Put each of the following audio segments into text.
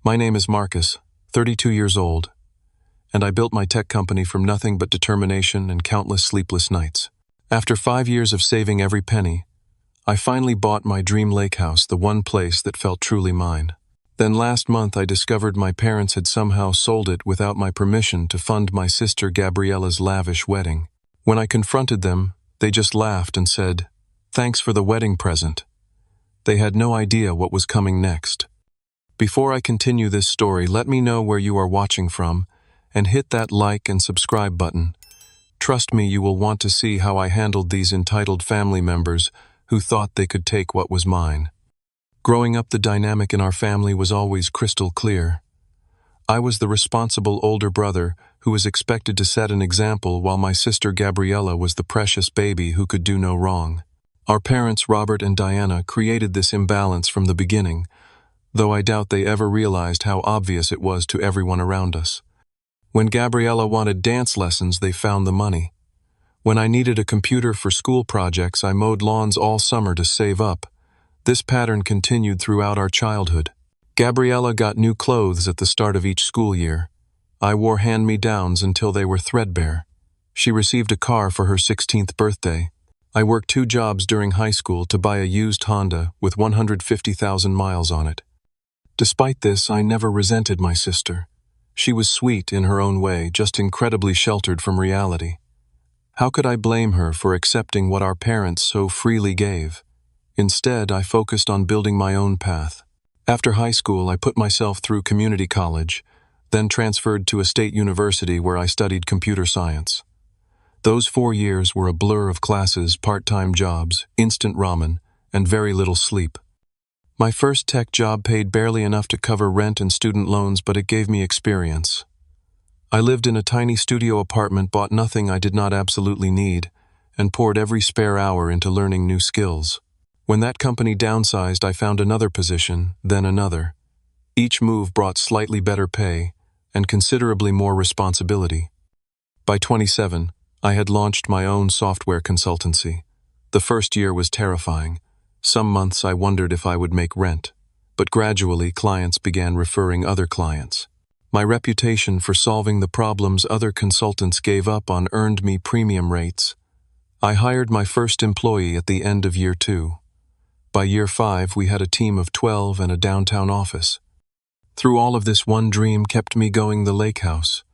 My name is Marcus, 32 years old, and I built my tech company from nothing but determination and countless sleepless nights. After 5 years of saving every penny, I finally bought my dream lake house, the one place that felt truly mine. Then last month I discovered my parents had somehow sold it without my permission to fund my sister Gabriella's lavish wedding. When I confronted them, they just laughed and said, "Thanks for the wedding present." They had no idea what was coming next. Before I continue this story, let me know where you are watching from, and hit that like and subscribe button. Trust me, you will want to see how I handled these entitled family members who thought they could take what was mine. Growing up, the dynamic in our family was always crystal clear. I was the responsible older brother who was expected to set an example, while my sister Gabriella was the precious baby who could do no wrong. Our parents, Robert and Diana, created this imbalance from the beginning, though I doubt they ever realized how obvious it was to everyone around us. When Gabriella wanted dance lessons, they found the money. When I needed a computer for school projects, I mowed lawns all summer to save up. This pattern continued throughout our childhood. Gabriella got new clothes at the start of each school year. I wore hand-me-downs until they were threadbare. She received a car for her 16th birthday. I worked 2 jobs during high school to buy a used Honda with 150,000 miles on it. Despite this, I never resented my sister. She was sweet in her own way, just incredibly sheltered from reality. How could I blame her for accepting what our parents so freely gave? Instead, I focused on building my own path. After high school, I put myself through community college, then transferred to a state university where I studied computer science. Those 4 years were a blur of classes, part-time jobs, instant ramen, and very little sleep. My first tech job paid barely enough to cover rent and student loans, but it gave me experience. I lived in a tiny studio apartment, bought nothing I did not absolutely need, and poured every spare hour into learning new skills. When that company downsized, I found another position, then another. Each move brought slightly better pay and considerably more responsibility. By 27, I had launched my own software consultancy. The first year was terrifying. Some months I wondered if I would make rent, but gradually clients began referring other clients. My reputation for solving the problems other consultants gave up on earned me premium rates. I hired my first employee at the end of year 2. By year 5, we had a team of 12 and a downtown office. Through all of this, one dream kept me going: the lake house.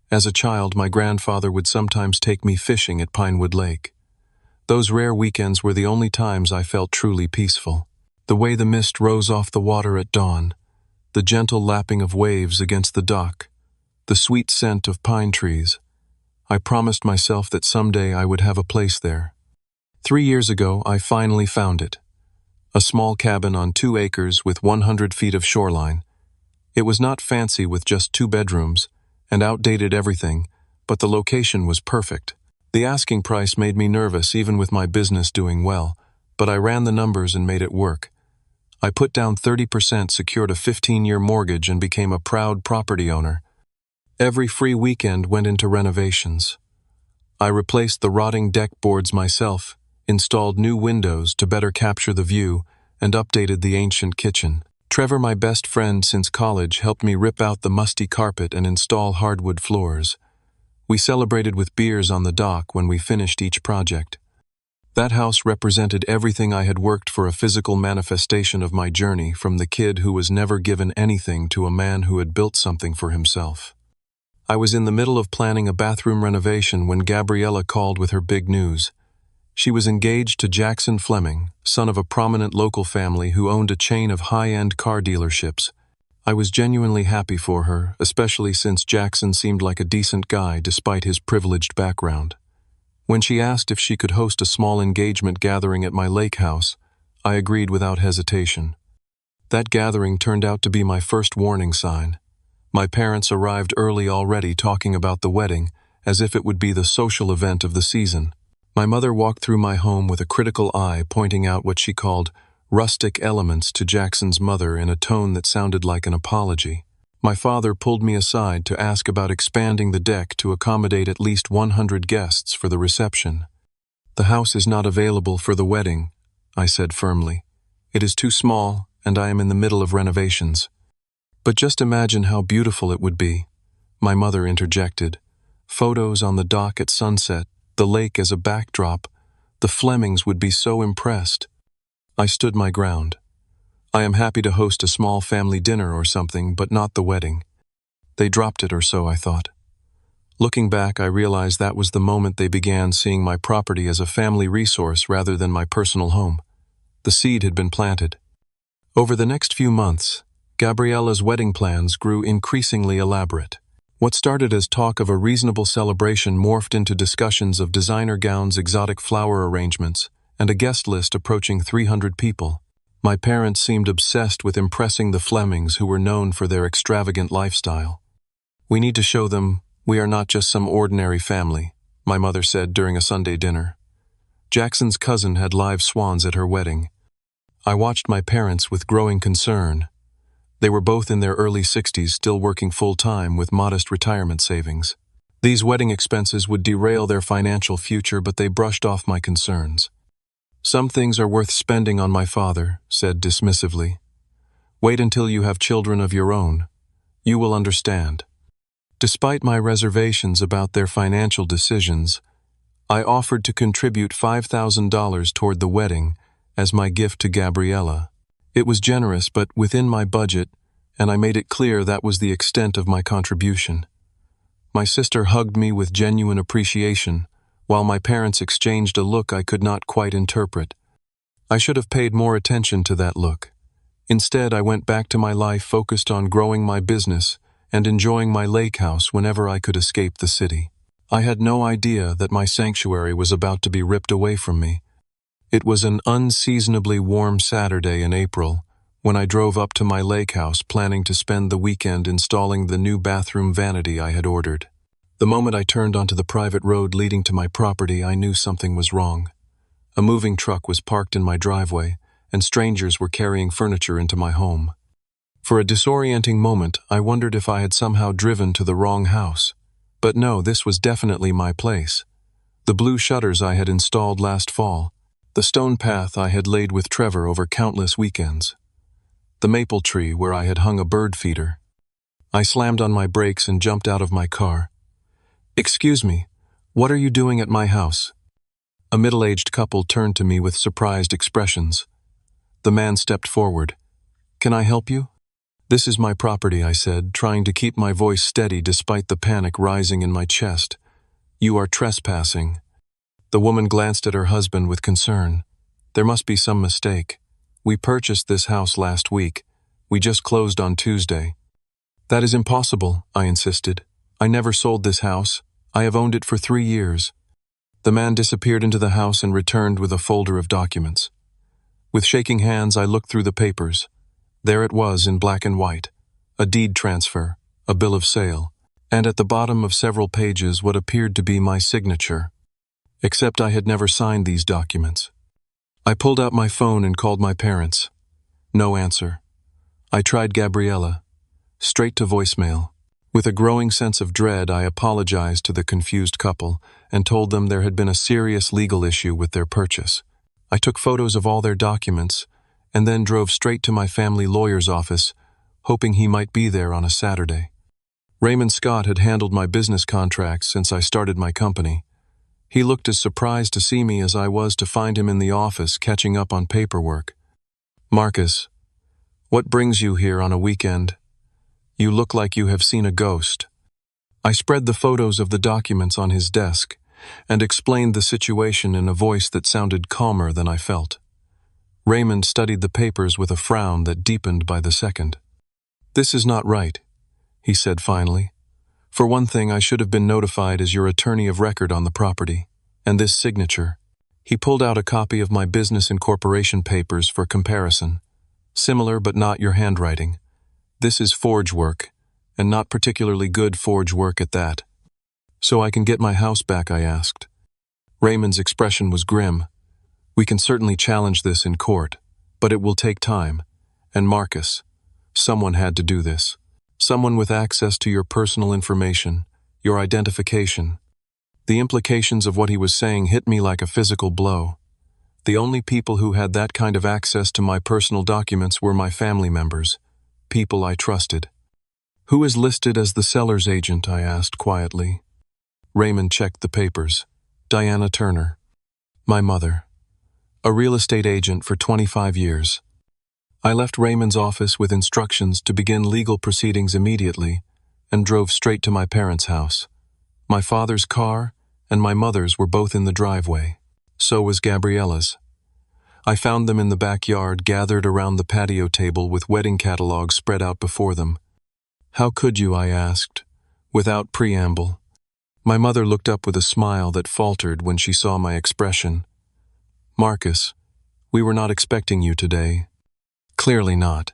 As a child, my grandfather would sometimes take me fishing at Pinewood Lake. Those rare weekends were the only times I felt truly peaceful. The way the mist rose off the water at dawn, the gentle lapping of waves against the dock, the sweet scent of pine trees. I promised myself that someday I would have a place there. 3 years ago, I finally found it. A small cabin on 2 acres with 100 feet of shoreline. It was not fancy, with just 2 bedrooms and outdated everything, but the location was perfect. The asking price made me nervous, even with my business doing well, but I ran the numbers and made it work. I put down 30%, secured a 15-year mortgage, and became a proud property owner. Every free weekend went into renovations. I replaced the rotting deck boards myself, installed new windows to better capture the view, and updated the ancient kitchen. Trevor, my best friend since college, helped me rip out the musty carpet and install hardwood floors. We celebrated with beers on the dock when we finished each project. That house represented everything I had worked for, a physical manifestation of my journey from the kid who was never given anything to a man who had built something for himself. I was in the middle of planning a bathroom renovation when Gabriella called with her big news. She was engaged to Jackson Fleming, son of a prominent local family who owned a chain of high-end car dealerships. I was genuinely happy for her, especially since Jackson seemed like a decent guy despite his privileged background. When she asked if she could host a small engagement gathering at my lake house, I agreed without hesitation. That gathering turned out to be my first warning sign. My parents arrived early, already talking about the wedding, as if it would be the social event of the season. My mother walked through my home with a critical eye, pointing out what she called rustic elements to Jackson's mother in a tone that sounded like an apology. My father pulled me aside to ask about expanding the deck to accommodate at least 100 guests for the reception. "The house is not available for the wedding," I said firmly. "It is too small, and I am in the middle of renovations." But just imagine how beautiful it would be, my mother interjected. Photos on the dock at sunset, the lake as a backdrop. The Flemings would be so impressed. I stood my ground. I am happy to host a small family dinner or something, but not the wedding. They dropped it or so, I thought. Looking back, I realized that was the moment they began seeing my property as a family resource rather than my personal home. The seed had been planted. Over the next few months, Gabriella's wedding plans grew increasingly elaborate. What started as talk of a reasonable celebration morphed into discussions of designer gowns, exotic flower arrangements, and a guest list approaching 300 people. My parents seemed obsessed with impressing the Flemings, who were known for their extravagant lifestyle. "We need to show them we are not just some ordinary family," my mother said during a Sunday dinner. Jackson's cousin had live swans at her wedding. I watched my parents with growing concern. They were both in their early 60s, still working full-time with modest retirement savings. These wedding expenses would derail their financial future, but they brushed off my concerns. "Some things are worth spending on," my father said dismissively. "Wait until you have children of your own. You will understand." Despite my reservations about their financial decisions, I offered to contribute $5,000 toward the wedding as my gift to Gabriella. It was generous, but within my budget, and I made it clear that was the extent of my contribution. My sister hugged me with genuine appreciation, while my parents exchanged a look I could not quite interpret. I should have paid more attention to that look. Instead, I went back to my life focused on growing my business and enjoying my lake house whenever I could escape the city. I had no idea that my sanctuary was about to be ripped away from me. It was an unseasonably warm Saturday in April when I drove up to my lake house planning to spend the weekend installing the new bathroom vanity I had ordered. The moment I turned onto the private road leading to my property, I knew something was wrong. A moving truck was parked in my driveway, and strangers were carrying furniture into my home. For a disorienting moment, I wondered if I had somehow driven to the wrong house. But no, this was definitely my place. The blue shutters I had installed last fall, the stone path I had laid with Trevor over countless weekends, the maple tree where I had hung a bird feeder. I slammed on my brakes and jumped out of my car. "Excuse me, what are you doing at my house?" A middle-aged couple turned to me with surprised expressions. The man stepped forward. "Can I help you?" "This is my property," I said, trying to keep my voice steady despite the panic rising in my chest. "You are trespassing." The woman glanced at her husband with concern. "There must be some mistake. We purchased this house last week. We just closed on Tuesday." "That is impossible," I insisted. "I never sold this house. I have owned it for 3 years. The man disappeared into the house and returned with a folder of documents. With shaking hands, I looked through the papers. There it was in black and white, a deed transfer, a bill of sale, and at the bottom of several pages what appeared to be my signature. Except I had never signed these documents. I pulled out my phone and called my parents. No answer. I tried Gabriella. Straight to voicemail. With a growing sense of dread, I apologized to the confused couple and told them there had been a serious legal issue with their purchase. I took photos of all their documents and then drove straight to my family lawyer's office, hoping he might be there on a Saturday. Raymond Scott had handled my business contracts since I started my company. He looked as surprised to see me as I was to find him in the office catching up on paperwork. "Marcus, what brings you here on a weekend? You look like you have seen a ghost." I spread the photos of the documents on his desk and explained the situation in a voice that sounded calmer than I felt. Raymond studied the papers with a frown that deepened by the second. "This is not right," he said finally. "For one thing, I should have been notified as your attorney of record on the property. And this signature." He pulled out a copy of my business incorporation papers for comparison. "Similar but not your handwriting. This is forge work, and not particularly good forge work at that." "So I can get my house back?" I asked. Raymond's expression was grim. "We can certainly challenge this in court, but it will take time. And Marcus, someone had to do this. Someone with access to your personal information, your identification." The implications of what he was saying hit me like a physical blow. The only people who had that kind of access to my personal documents were my family members, people I trusted. "Who is listed as the seller's agent?" I asked quietly. Raymond checked the papers. "Diana Turner." "My mother. A real estate agent for 25 years. I left Raymond's office with instructions to begin legal proceedings immediately and drove straight to my parents' house. My father's car and my mother's were both in the driveway. So was Gabriella's. I found them in the backyard, gathered around the patio table with wedding catalogs spread out before them. "How could you?" I asked, without preamble. My mother looked up with a smile that faltered when she saw my expression. "Marcus, we were not expecting you today." "Clearly not.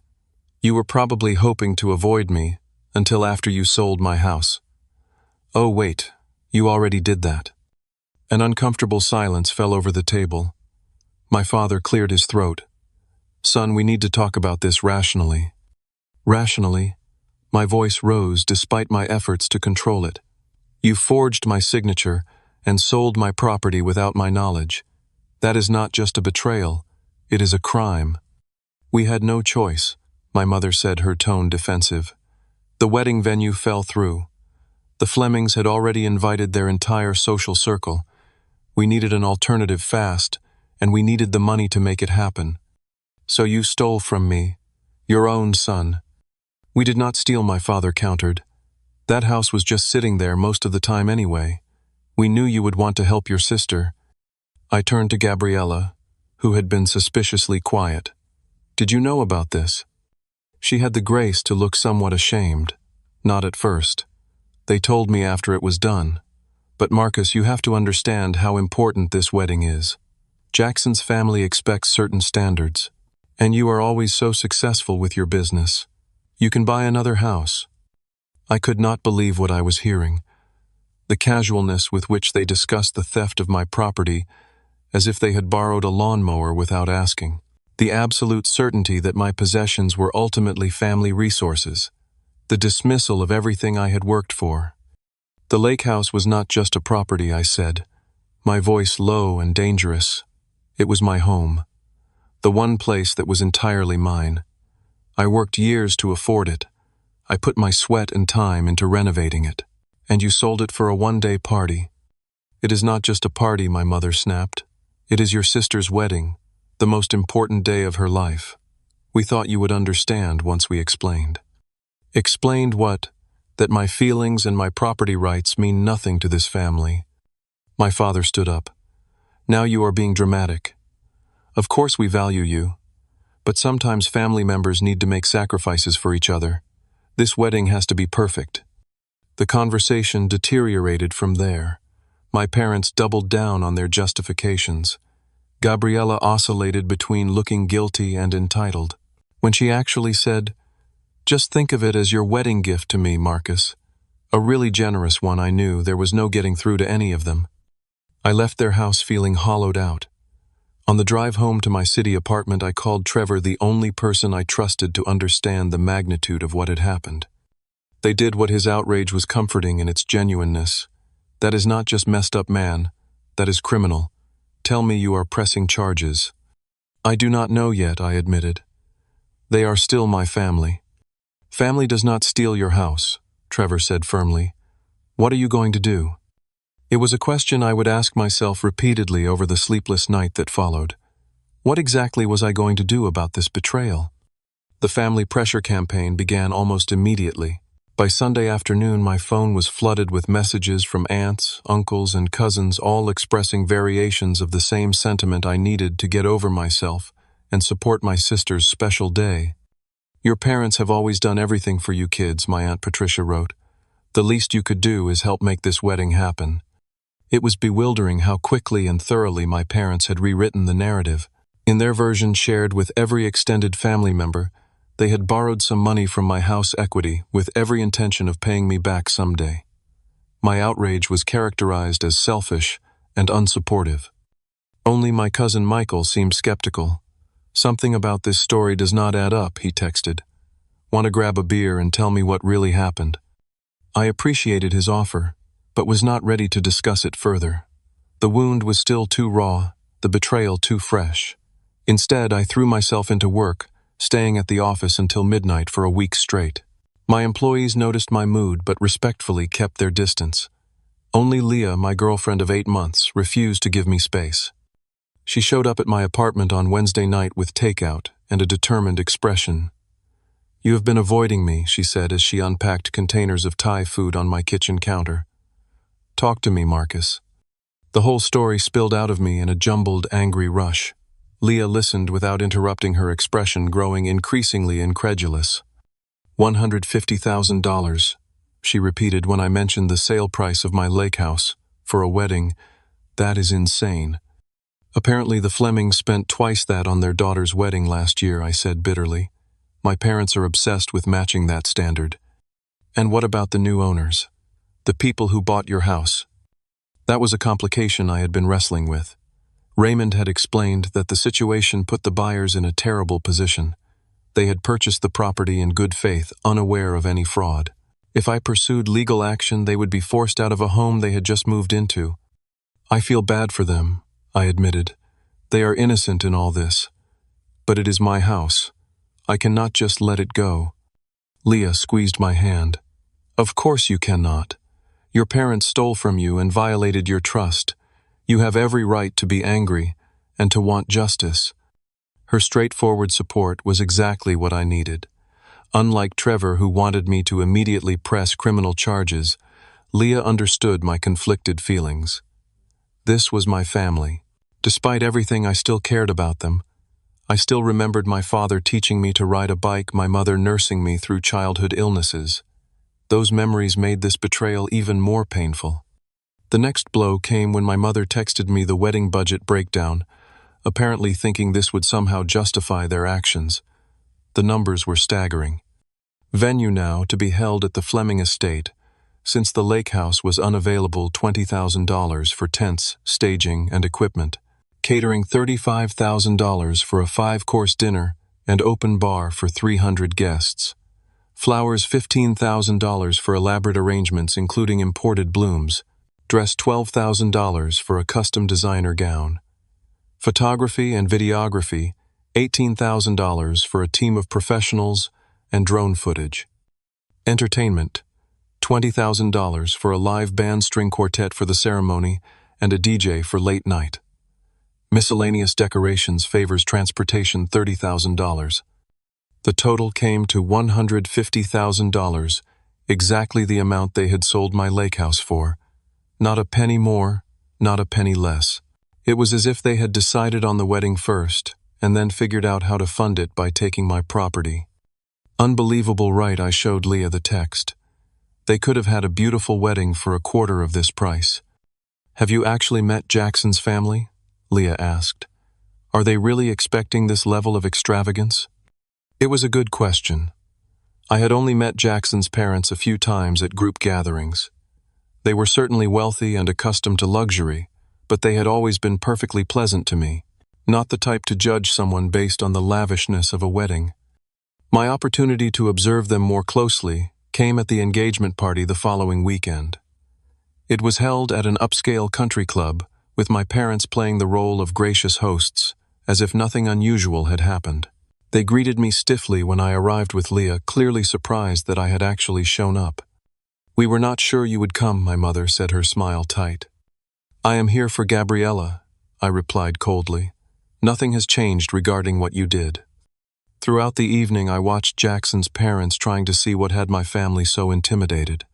You were probably hoping to avoid me until after you sold my house." "Oh, wait, you already did that." An uncomfortable silence fell over the table. My father cleared his throat. "Son, we need to talk about this rationally." "Rationally?" My voice rose despite my efforts to control it. "You forged my signature and sold my property without my knowledge. That is not just a betrayal, it is a crime." "We had no choice," my mother said, her tone defensive. "The wedding venue fell through. The Flemings had already invited their entire social circle. We needed an alternative fast, and we needed the money to make it happen. So you stole from me, your own son." "We did not steal," my father countered. "That house was just sitting there most of the time anyway. We knew you would want to help your sister." I turned to Gabriella, who had been suspiciously quiet. "Did you know about this?" She had the grace to look somewhat ashamed. "Not at first. They told me after it was done. But Marcus, you have to understand how important this wedding is. Jackson's family expects certain standards, and you are always so successful with your business. You can buy another house." I could not believe what I was hearing. The casualness with which they discussed the theft of my property, as if they had borrowed a lawnmower without asking. The absolute certainty that my possessions were ultimately family resources. The dismissal of everything I had worked for. "The lake house was not just a property," I said, my voice low and dangerous. "It was my home. The one place that was entirely mine. I worked years to afford it. I put my sweat and time into renovating it. And you sold it for a one-day party." "It is not just a party," my mother snapped. "It is your sister's wedding, the most important day of her life. We thought you would understand once we explained." "Explained what? That my feelings and my property rights mean nothing to this family." My father stood up. "Now you are being dramatic. Of course we value you, but sometimes family members need to make sacrifices for each other. This wedding has to be perfect." The conversation deteriorated from there. My parents doubled down on their justifications. Gabriella oscillated between looking guilty and entitled. When she actually said, "Just think of it as your wedding gift to me, Marcus." A really generous one, I knew. There was no getting through to any of them. I left their house feeling hollowed out. On the drive home to my city apartment, I called Trevor, the only person I trusted to understand the magnitude of what had happened. They did what his outrage was comforting in its genuineness. "That is not just messed up, man. That is criminal. Tell me you are pressing charges." "I do not know yet," I admitted. "They are still my family." "Family does not steal your house," Trevor said firmly. "What are you going to do?" It was a question I would ask myself repeatedly over the sleepless night that followed. What exactly was I going to do about this betrayal? The family pressure campaign began almost immediately. By Sunday afternoon, my phone was flooded with messages from aunts, uncles, and cousins, all expressing variations of the same sentiment I needed to get over myself and support my sister's special day. "Your parents have always done everything for you kids," my Aunt Patricia wrote. "The least you could do is help make this wedding happen." It was bewildering how quickly and thoroughly my parents had rewritten the narrative. In their version, shared with every extended family member, they had borrowed some money from my house equity with every intention of paying me back someday. My outrage was characterized as selfish and unsupportive. Only my cousin Michael seemed skeptical. "Something about this story does not add up," he texted. "Want to grab a beer and tell me what really happened?" I appreciated his offer, but was not ready to discuss it further. The wound was still too raw, the betrayal too fresh. Instead, I threw myself into work, staying at the office until midnight for a week straight. My employees noticed my mood but respectfully kept their distance. Only Leah, my girlfriend of 8 months, refused to give me space. She showed up at my apartment on Wednesday night with takeout and a determined expression. "You have been avoiding me," she said as she unpacked containers of Thai food on my kitchen counter. "Talk to me, Marcus." The whole story spilled out of me in a jumbled, angry rush. Leah listened without interrupting, her expression growing increasingly incredulous. $150,000, she repeated when I mentioned the sale price of my lake house. For a wedding, that is insane. Apparently the Flemings spent twice that on their daughter's wedding last year, I said bitterly. My parents are obsessed with matching that standard. And what about the new owners? The people who bought your house? That was a complication I had been wrestling with. Raymond had explained that the situation put the buyers in a terrible position. They had purchased the property in good faith, unaware of any fraud. If I pursued legal action, they would be forced out of a home they had just moved into. "I feel bad for them," I admitted. "They are innocent in all this. But it is my house. I cannot just let it go." Leah squeezed my hand. "Of course you cannot. Your parents stole from you and violated your trust. You have every right to be angry and to want justice." Her straightforward support was exactly what I needed. Unlike Trevor, who wanted me to immediately press criminal charges, Leah understood my conflicted feelings. This was my family. Despite everything, I still cared about them. I still remembered my father teaching me to ride a bike, my mother nursing me through childhood illnesses. Those memories made this betrayal even more painful. The next blow came when my mother texted me the wedding budget breakdown, apparently thinking this would somehow justify their actions. The numbers were staggering. Venue now to be held at the Fleming estate. Since the lake house was unavailable, $20,000 for tents, staging, and equipment. Catering $35,000 for a 5-course dinner and open bar for 300 guests. Flowers $15,000 for elaborate arrangements including imported blooms. Dress $12,000 for a custom designer gown. Photography and videography $18,000 for a team of professionals and drone footage. Entertainment $20,000 for a live band string quartet for the ceremony and a DJ for late night. Miscellaneous decorations, favors, transportation $30,000. The total came to $150,000, exactly the amount they had sold my lake house for. Not a penny more, not a penny less. It was as if they had decided on the wedding first, and then figured out how to fund it by taking my property. Unbelievable, right? I showed Leah the text. They could have had a beautiful wedding for a quarter of this price. "Have you actually met Jackson's family?" Leah asked. "Are they really expecting this level of extravagance?" It was a good question. I had only met Jackson's parents a few times at group gatherings. They were certainly wealthy and accustomed to luxury, but they had always been perfectly pleasant to me, not the type to judge someone based on the lavishness of a wedding. My opportunity to observe them more closely came at the engagement party the following weekend. It was held at an upscale country club, with my parents playing the role of gracious hosts, as if nothing unusual had happened. They greeted me stiffly when I arrived with Leah, clearly surprised that I had actually shown up. "We were not sure you would come," my mother said, her smile tight. "I am here for Gabriella," I replied coldly. "Nothing has changed regarding what you did." Throughout the evening, I watched Jackson's parents trying to see what had my family so intimidated.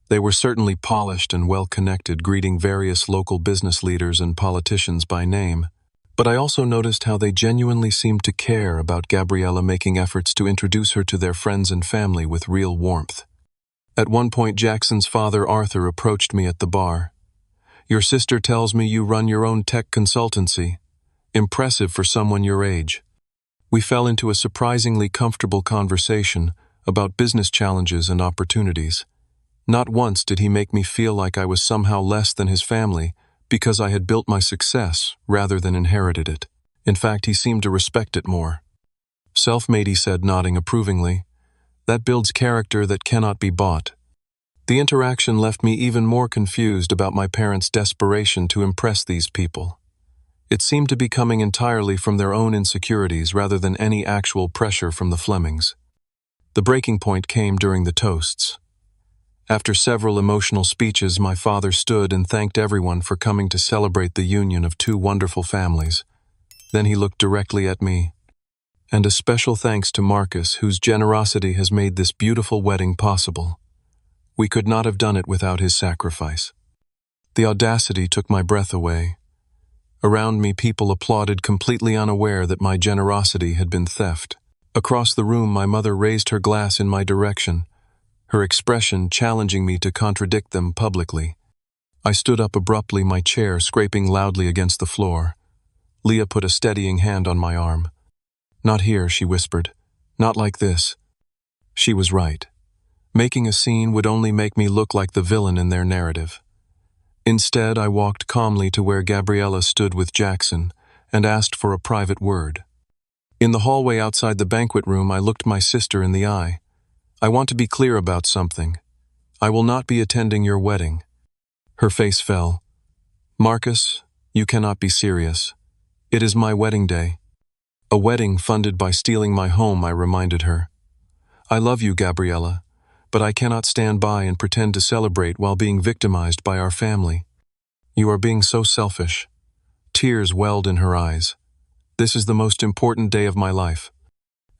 They were certainly polished and well-connected, greeting various local business leaders and politicians by name. But I also noticed how they genuinely seemed to care about Gabriella, making efforts to introduce her to their friends and family with real warmth. At one point, Jackson's father, Arthur, approached me at the bar. "Your sister tells me you run your own tech consultancy. Impressive for someone your age." We fell into a surprisingly comfortable conversation about business challenges and opportunities. Not once did he make me feel like I was somehow less than his family because I had built my success rather than inherited it. In fact, he seemed to respect it more. "Self-made," he said, nodding approvingly. "That builds character that cannot be bought." The interaction left me even more confused about my parents' desperation to impress these people. It seemed to be coming entirely from their own insecurities rather than any actual pressure from the Flemings. The breaking point came during the toasts. After several emotional speeches, my father stood and thanked everyone for coming to celebrate the union of two wonderful families. Then he looked directly at me. "And a special thanks to Marcus, whose generosity has made this beautiful wedding possible. We could not have done it without his sacrifice." The audacity took my breath away. Around me, people applauded, completely unaware that my generosity had been theft. Across the room, my mother raised her glass in my direction, her expression challenging me to contradict them publicly. I stood up abruptly, my chair scraping loudly against the floor. Leah put a steadying hand on my arm. "Not here," she whispered. "Not like this." She was right. Making a scene would only make me look like the villain in their narrative. Instead, I walked calmly to where Gabriella stood with Jackson and asked for a private word. In the hallway outside the banquet room, I looked my sister in the eye. "I want to be clear about something. I will not be attending your wedding." Her face fell. "Marcus, you cannot be serious. It is my wedding day." "A wedding funded by stealing my home," I reminded her. "I love you, Gabriella, but I cannot stand by and pretend to celebrate while being victimized by our family." "You are being so selfish." Tears welled in her eyes. "This is the most important day of my life,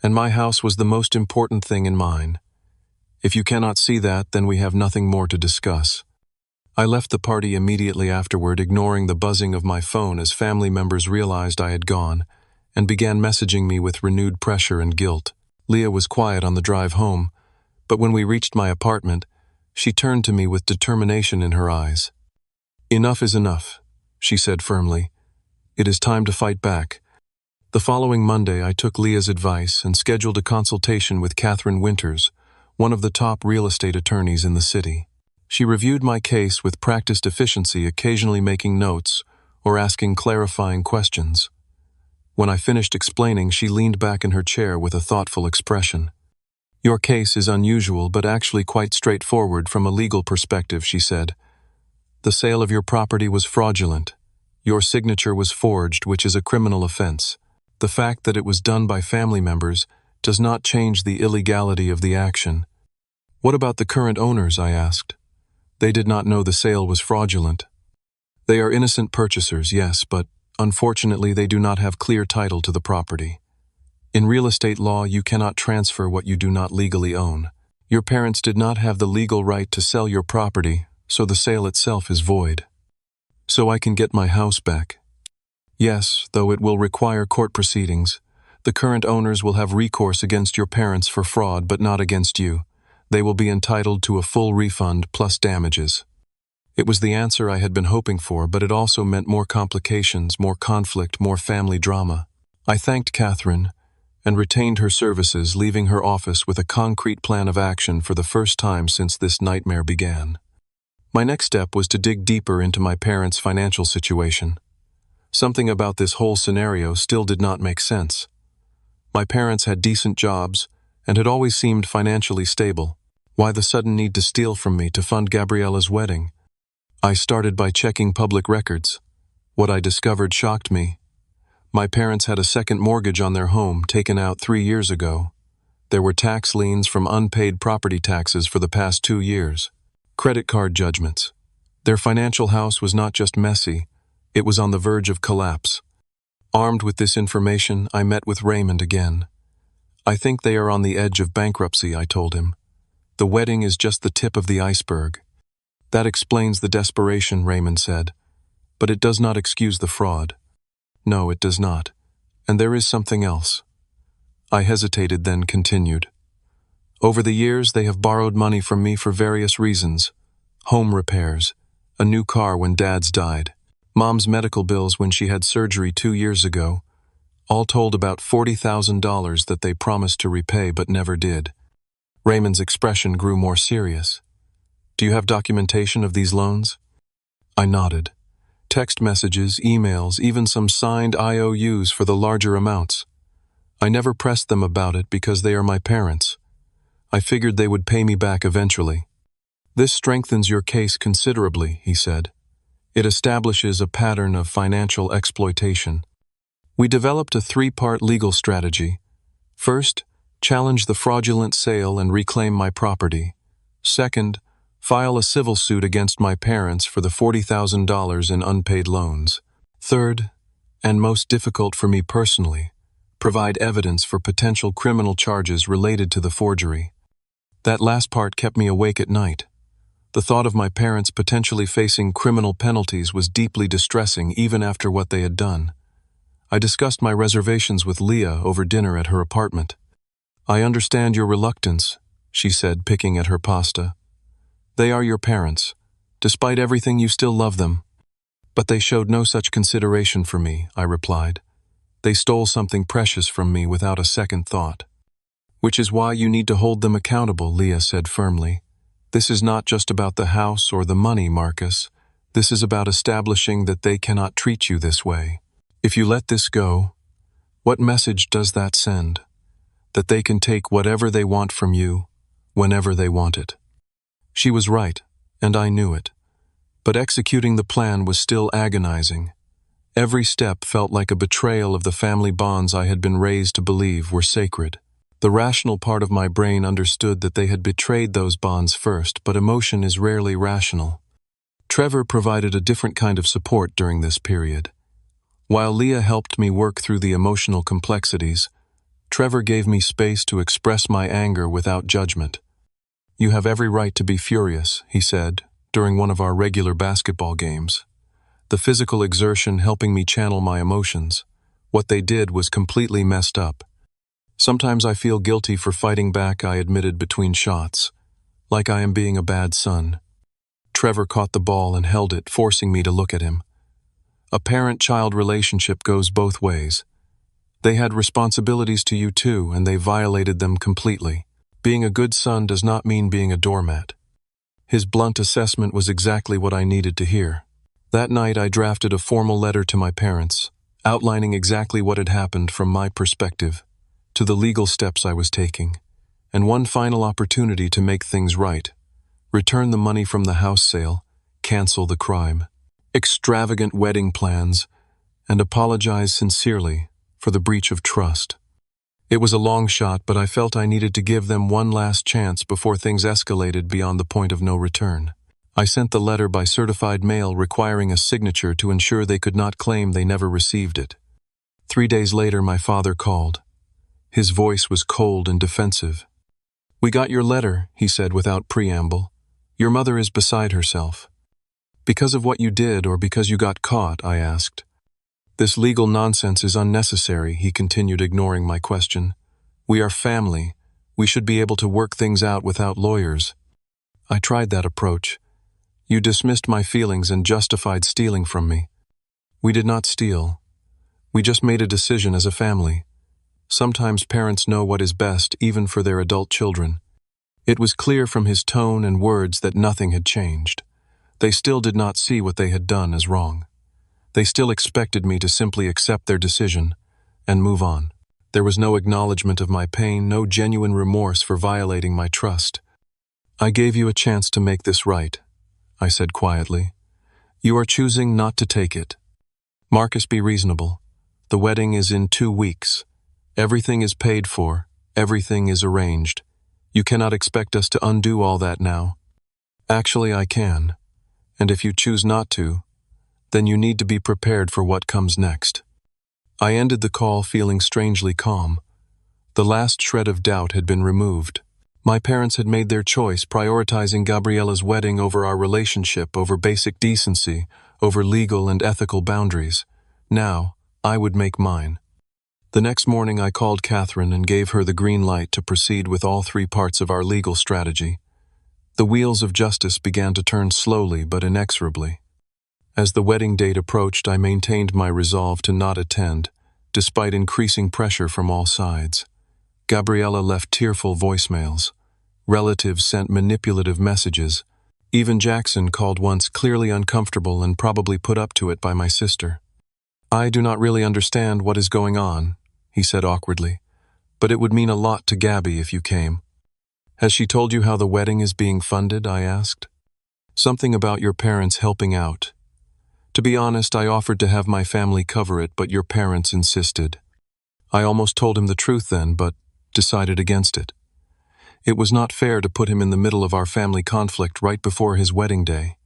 and my house was the most important thing in mine. If you cannot see that, then we have nothing more to discuss." I left the party immediately afterward, ignoring the buzzing of my phone as family members realized I had gone and began messaging me with renewed pressure and guilt. Leah was quiet on the drive home, but when we reached my apartment, she turned to me with determination in her eyes. "Enough is enough," she said firmly. "It is time to fight back." The following Monday, I took Leah's advice and scheduled a consultation with Catherine Winters, one of the top real estate attorneys in the city. She reviewed my case with practiced efficiency, occasionally making notes or asking clarifying questions. When I finished explaining, she leaned back in her chair with a thoughtful expression. "Your case is unusual, but actually quite straightforward from a legal perspective," she said. "The sale of your property was fraudulent. Your signature was forged, which is a criminal offense. The fact that it was done by family members does not change the illegality of the action." "What about the current owners?" I asked. "They did not know the sale was fraudulent." "They are innocent purchasers, yes, but unfortunately they do not have clear title to the property. In real estate law, you cannot transfer what you do not legally own. Your parents did not have the legal right to sell your property, so the sale itself is void." "So I can get my house back?" "Yes, though it will require court proceedings. The current owners will have recourse against your parents for fraud, but not against you. They will be entitled to a full refund plus damages." It was the answer I had been hoping for, but it also meant more complications, more conflict, more family drama. I thanked Catherine and retained her services, leaving her office with a concrete plan of action for the first time since this nightmare began. My next step was to dig deeper into my parents' financial situation. Something about this whole scenario still did not make sense. My parents had decent jobs and had always seemed financially stable. Why the sudden need to steal from me to fund Gabriella's wedding? I started by checking public records. What I discovered shocked me. My parents had a second mortgage on their home taken out 3 years ago. There were tax liens from unpaid property taxes for the past 2 years. Credit card judgments. Their financial house was not just messy, it was on the verge of collapse. Armed with this information, I met with Raymond again. "I think they are on the edge of bankruptcy," I told him. "The wedding is just the tip of the iceberg." "That explains the desperation," Raymond said, "but it does not excuse the fraud." "No, it does not. And there is something else." I hesitated, then continued. "Over the years, they have borrowed money from me for various reasons. Home repairs, a new car when Dad's died, Mom's medical bills when she had surgery 2 years ago, all told about $40,000 that they promised to repay but never did." Raymond's expression grew more serious. "Do you have documentation of these loans?" I nodded. Text messages, emails, even some signed IOUs for the larger amounts. I never pressed them about it because they are my parents. I figured they would pay me back eventually. "This strengthens your case considerably," he said. "It establishes a pattern of financial exploitation." We developed a 3-part legal strategy. First, challenge the fraudulent sale and reclaim my property. Second, file a civil suit against my parents for the $40,000 in unpaid loans. Third, and most difficult for me personally, provide evidence for potential criminal charges related to the forgery. That last part kept me awake at night. The thought of my parents potentially facing criminal penalties was deeply distressing even after what they had done. I discussed my reservations with Leah over dinner at her apartment. "I understand your reluctance," she said, picking at her pasta. "They are your parents. Despite everything, you still love them." "But they showed no such consideration for me," I replied. "They stole something precious from me without a second thought." "Which is why you need to hold them accountable," Leah said firmly. "This is not just about the house or the money, Marcus. This is about establishing that they cannot treat you this way. If you let this go, what message does that send? That they can take whatever they want from you, whenever they want it." She was right, and I knew it. But executing the plan was still agonizing. Every step felt like a betrayal of the family bonds I had been raised to believe were sacred. The rational part of my brain understood that they had betrayed those bonds first, but emotion is rarely rational. Trevor provided a different kind of support during this period. While Leah helped me work through the emotional complexities, Trevor gave me space to express my anger without judgment. "You have every right to be furious," he said, during one of our regular basketball games. The physical exertion helping me channel my emotions. What they did was completely messed up. "Sometimes I feel guilty for fighting back," I admitted between shots. "Like I am being a bad son." Trevor caught the ball and held it, forcing me to look at him. "A parent-child relationship goes both ways. They had responsibilities to you too, and they violated them completely. Being a good son does not mean being a doormat." His blunt assessment was exactly what I needed to hear. That night I drafted a formal letter to my parents, outlining exactly what had happened from my perspective, to the legal steps I was taking, and one final opportunity to make things right. Return the money from the house sale, cancel the crime, extravagant wedding plans, and apologize sincerely for the breach of trust. It was a long shot, but I felt I needed to give them one last chance before things escalated beyond the point of no return. I sent the letter by certified mail requiring a signature to ensure they could not claim they never received it. 3 days later, my father called. His voice was cold and defensive. "We got your letter," he said without preamble. "Your mother is beside herself." "Because of what you did or because you got caught?" I asked. "This legal nonsense is unnecessary," he continued, ignoring my question. "We are family. We should be able to work things out without lawyers." I tried that approach. "You dismissed my feelings and justified stealing from me." "We did not steal. We just made a decision as a family. Sometimes parents know what is best, even for their adult children." It was clear from his tone and words that nothing had changed. They still did not see what they had done as wrong. They still expected me to simply accept their decision and move on. There was no acknowledgement of my pain, no genuine remorse for violating my trust. "I gave you a chance to make this right," I said quietly. "You are choosing not to take it. Marcus, be reasonable. The wedding is in 2 weeks. Everything is paid for. Everything is arranged. You cannot expect us to undo all that now." "Actually, I can. And if you choose not to, then you need to be prepared for what comes next." I ended the call feeling strangely calm. The last shred of doubt had been removed. My parents had made their choice, prioritizing Gabriella's wedding over our relationship, over basic decency, over legal and ethical boundaries. Now, I would make mine. The next morning I called Catherine and gave her the green light to proceed with all 3 parts of our legal strategy. The wheels of justice began to turn slowly but inexorably. As the wedding date approached, I maintained my resolve to not attend, despite increasing pressure from all sides. Gabriella left tearful voicemails. Relatives sent manipulative messages. Even Jackson called once, clearly uncomfortable and probably put up to it by my sister. "I do not really understand what is going on," he said awkwardly, "but it would mean a lot to Gabby if you came." "Has she told you how the wedding is being funded?" I asked. "Something about your parents helping out. To be honest, I offered to have my family cover it, but your parents insisted." I almost told him the truth then, but decided against it. It was not fair to put him in the middle of our family conflict right before his wedding day.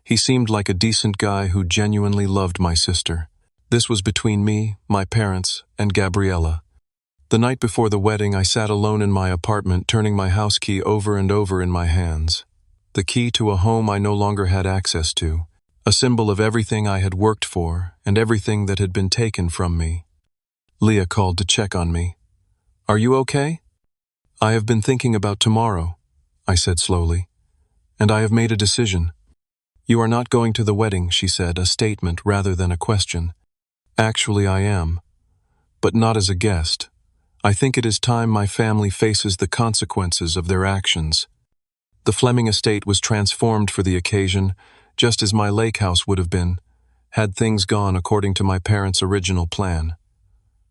He seemed like a decent guy who genuinely loved my sister. This was between me, my parents, and Gabriella. The night before the wedding, I sat alone in my apartment, turning my house key over and over in my hands. The key to a home I no longer had access to, a symbol of everything I had worked for and everything that had been taken from me. Leah called to check on me. "Are you okay?" "I have been thinking about tomorrow," I said slowly, "and I have made a decision." "You are not going to the wedding," she said, a statement rather than a question. "Actually, I am, but not as a guest. I think it is time my family faces the consequences of their actions." The Fleming estate was transformed for the occasion, just as my lake house would have been, had things gone according to my parents' original plan.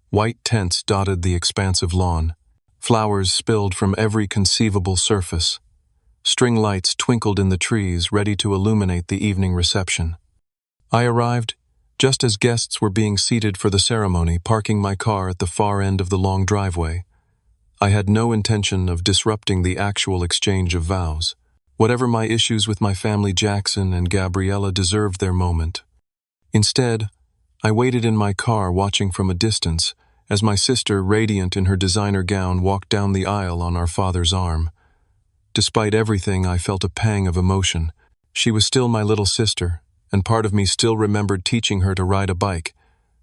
White tents dotted the expansive lawn. Flowers spilled from every conceivable surface. String lights twinkled in the trees, ready to illuminate the evening reception. I arrived just as guests were being seated for the ceremony, parking my car at the far end of the long driveway. I had no intention of disrupting the actual exchange of vows. Whatever my issues with my family, Jackson and Gabriella deserved their moment. Instead, I waited in my car, watching from a distance, as my sister, radiant in her designer gown, walked down the aisle on our father's arm. Despite everything, I felt a pang of emotion. She was still my little sister, and part of me still remembered teaching her to ride a bike,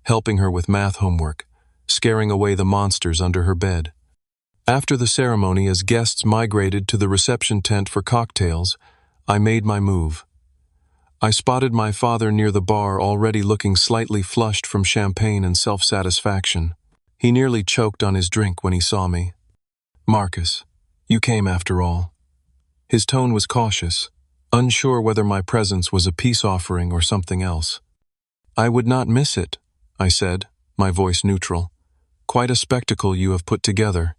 helping her with math homework, scaring away the monsters under her bed. After the ceremony, as guests migrated to the reception tent for cocktails, I made my move. I spotted my father near the bar, already looking slightly flushed from champagne and self-satisfaction. He nearly choked on his drink when he saw me. "Marcus, you came after all." His tone was cautious, unsure whether my presence was a peace offering or something else. "I would not miss it," I said, my voice neutral. "Quite a spectacle you have put together."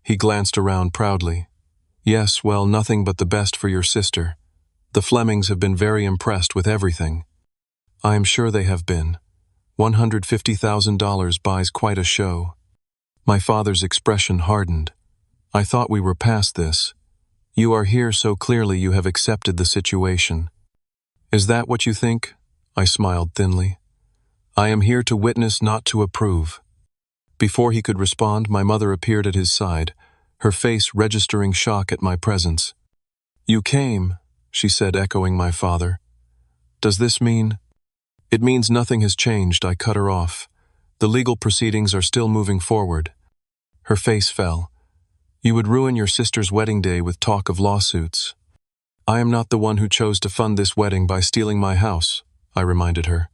He glanced around proudly. "Yes, well, nothing but the best for your sister. The Flemings have been very impressed with everything." "I am sure they have been. $150,000 buys quite a show." My father's expression hardened. "I thought we were past this. You are here, so clearly you have accepted the situation." "Is that what you think?" I smiled thinly. "I am here to witness, not to approve." Before he could respond, my mother appeared at his side, her face registering shock at my presence. "You came," she said, echoing my father. "Does this mean—" "It means nothing has changed," I cut her off. "The legal proceedings are still moving forward." Her face fell. "You would ruin your sister's wedding day with talk of lawsuits." "I am not the one who chose to fund this wedding by stealing my house," I reminded her.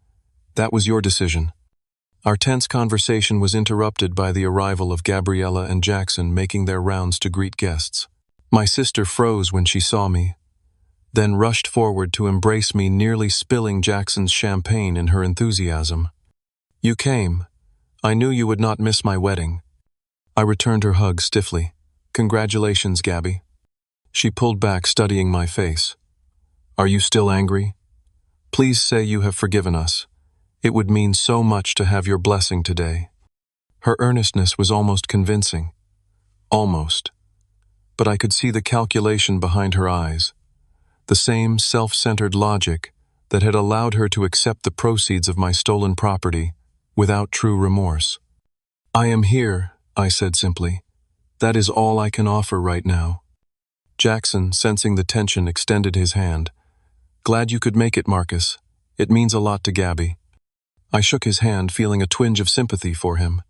"That was your decision." Our tense conversation was interrupted by the arrival of Gabriella and Jackson, making their rounds to greet guests. My sister froze when she saw me, then rushed forward to embrace me, nearly spilling Jackson's champagne in her enthusiasm. "You came. I knew you would not miss my wedding." I returned her hug stiffly. "Congratulations, Gabby." She pulled back, studying my face. "Are you still angry? Please say you have forgiven us. It would mean so much to have your blessing today." Her earnestness was almost convincing. Almost. But I could see the calculation behind her eyes. The same self-centered logic that had allowed her to accept the proceeds of my stolen property without true remorse. "I am here," I said simply. "That is all I can offer right now." Jackson, sensing the tension, extended his hand. "Glad you could make it, Marcus. It means a lot to Gabby." I shook his hand, feeling a twinge of sympathy for him.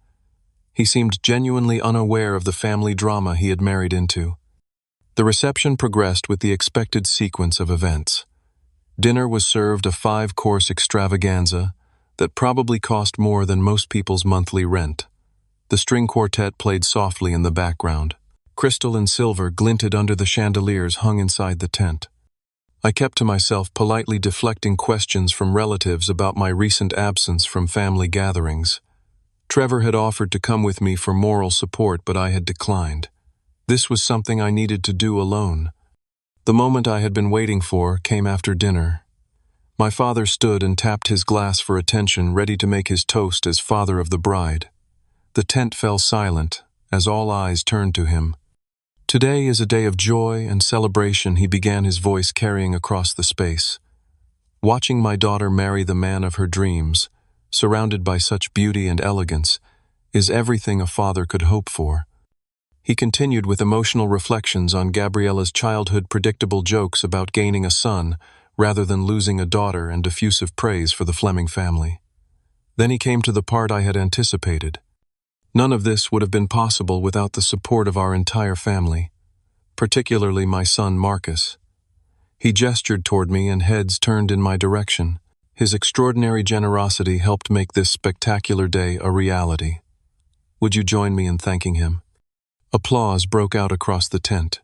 He seemed genuinely unaware of the family drama he had married into. The reception progressed with the expected sequence of events. Dinner was served, a 5-course extravaganza that probably cost more than most people's monthly rent. The string quartet played softly in the background. Crystal and silver glinted under the chandeliers hung inside the tent. I kept to myself, politely deflecting questions from relatives about my recent absence from family gatherings. Trevor had offered to come with me for moral support, but I had declined. This was something I needed to do alone. The moment I had been waiting for came after dinner. My father stood and tapped his glass for attention, ready to make his toast as father of the bride. The tent fell silent, as all eyes turned to him. "Today is a day of joy and celebration," he began, his voice carrying across the space. "Watching my daughter marry the man of her dreams, surrounded by such beauty and elegance, is everything a father could hope for." He continued with emotional reflections on Gabriella's childhood predictable jokes about gaining a son rather than losing a daughter and diffusive praise for the Fleming family. Then he came to the part I had anticipated. None of this would have been possible without the support of our entire family, particularly my son Marcus. He gestured toward me and heads turned in my direction. His extraordinary generosity helped make this spectacular day a reality. Would you join me in thanking him? Applause broke out across the tent.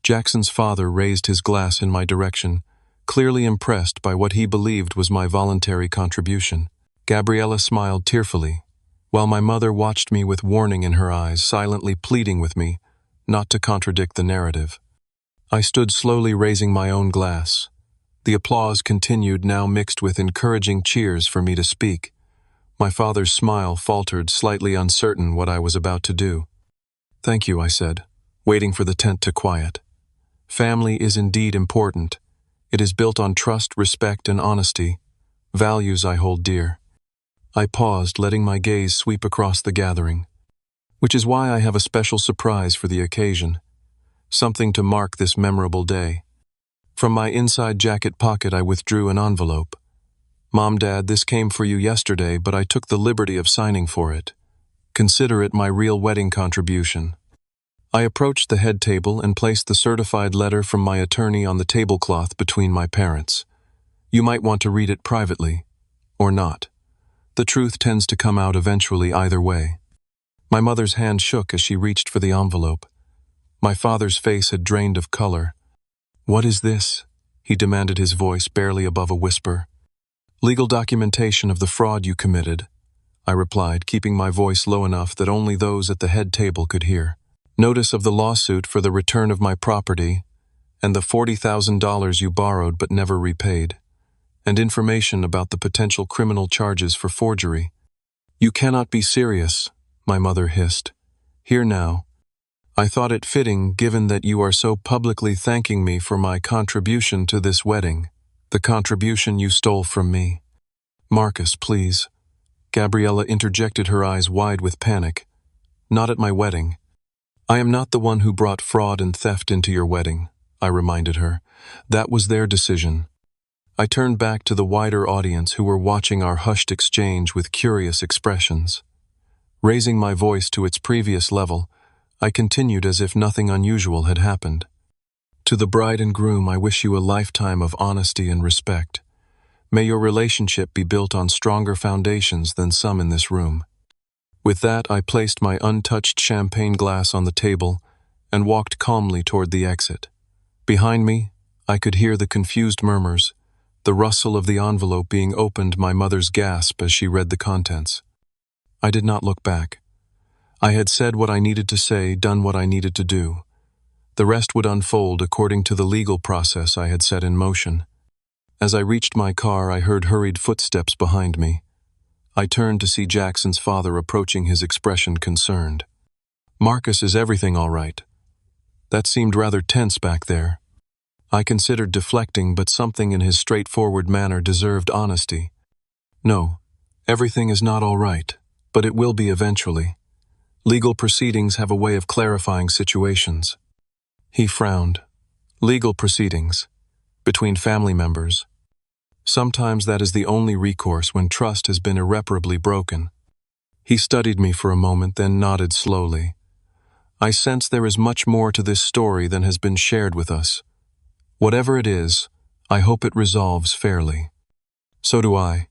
Jackson's father raised his glass in my direction, clearly impressed by what he believed was my voluntary contribution. Gabriella smiled tearfully, while my mother watched me with warning in her eyes, silently pleading with me not to contradict the narrative. I stood slowly raising my own glass. The applause continued, now mixed with encouraging cheers for me to speak. My father's smile faltered, slightly uncertain what I was about to do. "Thank you," I said, waiting for the tent to quiet. "Family is indeed important. It is built on trust, respect, and honesty, values I hold dear." I paused, letting my gaze sweep across the gathering. "Which is why I have a special surprise for the occasion. Something to mark this memorable day." From my inside jacket pocket I withdrew an envelope. "Mom, Dad, this came for you yesterday, but I took the liberty of signing for it. Consider it my real wedding contribution." I approached the head table and placed the certified letter from my attorney on the tablecloth between my parents. "You might want to read it privately, or not. The truth tends to come out eventually either way." My mother's hand shook as she reached for the envelope. My father's face had drained of color. "What is this?" he demanded, his voice barely above a whisper. "Legal documentation of the fraud you committed," I replied, keeping my voice low enough that only those at the head table could hear. "Notice of the lawsuit for the return of my property, and the $40,000 you borrowed but never repaid, and information about the potential criminal charges for forgery." "You cannot be serious," my mother hissed. "Here now. I thought it fitting, given that you are so publicly thanking me for my contribution to this wedding, the contribution you stole from me." "Marcus, please." Gabriella interjected, her eyes wide with panic. "Not at my wedding. I am not the one who brought fraud and theft into your wedding," I reminded her. "That was their decision." I turned back to the wider audience who were watching our hushed exchange with curious expressions. Raising my voice to its previous level, I continued as if nothing unusual had happened. "To the bride and groom, I wish you a lifetime of honesty and respect. May your relationship be built on stronger foundations than some in this room." With that, I placed my untouched champagne glass on the table and walked calmly toward the exit. Behind me, I could hear the confused murmurs, the rustle of the envelope being opened, my mother's gasp as she read the contents. I did not look back. I had said what I needed to say, done what I needed to do. The rest would unfold according to the legal process I had set in motion. As I reached my car, I heard hurried footsteps behind me. I turned to see Jackson's father approaching, his expression concerned. "Marcus, is everything all right?" That seemed rather tense back there. I considered deflecting, but something in his straightforward manner deserved honesty. "No, everything is not all right, but it will be eventually. Legal proceedings have a way of clarifying situations." He frowned. "Legal proceedings? Between family members? Sometimes that is the only recourse when trust has been irreparably broken." He studied me for a moment, then nodded slowly. "I sense there is much more to this story than has been shared with us. Whatever it is, I hope it resolves fairly." "So do I,"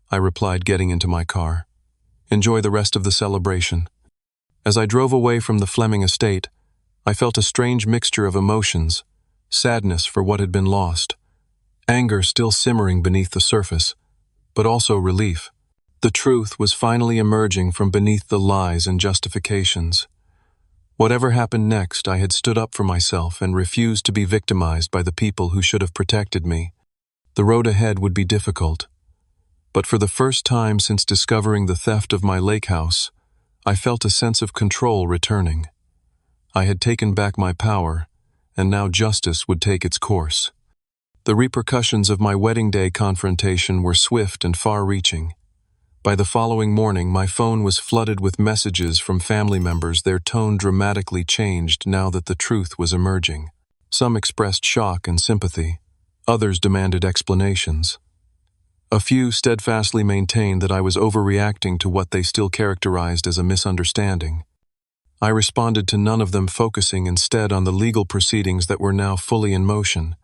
I replied, getting into my car. "Enjoy the rest of the celebration." As I drove away from the Fleming estate, I felt a strange mixture of emotions: sadness for what had been lost, anger still simmering beneath the surface, but also relief. The truth was finally emerging from beneath the lies and justifications. Whatever happened next, I had stood up for myself and refused to be victimized by the people who should have protected me. The road ahead would be difficult, but for the first time since discovering the theft of my lake house, I felt a sense of control returning. I had taken back my power, and now justice would take its course. The repercussions of my wedding day confrontation were swift and far-reaching. By the following morning, my phone was flooded with messages from family members, their tone dramatically changed now that the truth was emerging. Some expressed shock and sympathy. Others demanded explanations. A few steadfastly maintained that I was overreacting to what they still characterized as a misunderstanding. I responded to none of them, focusing instead on the legal proceedings that were now fully in motion.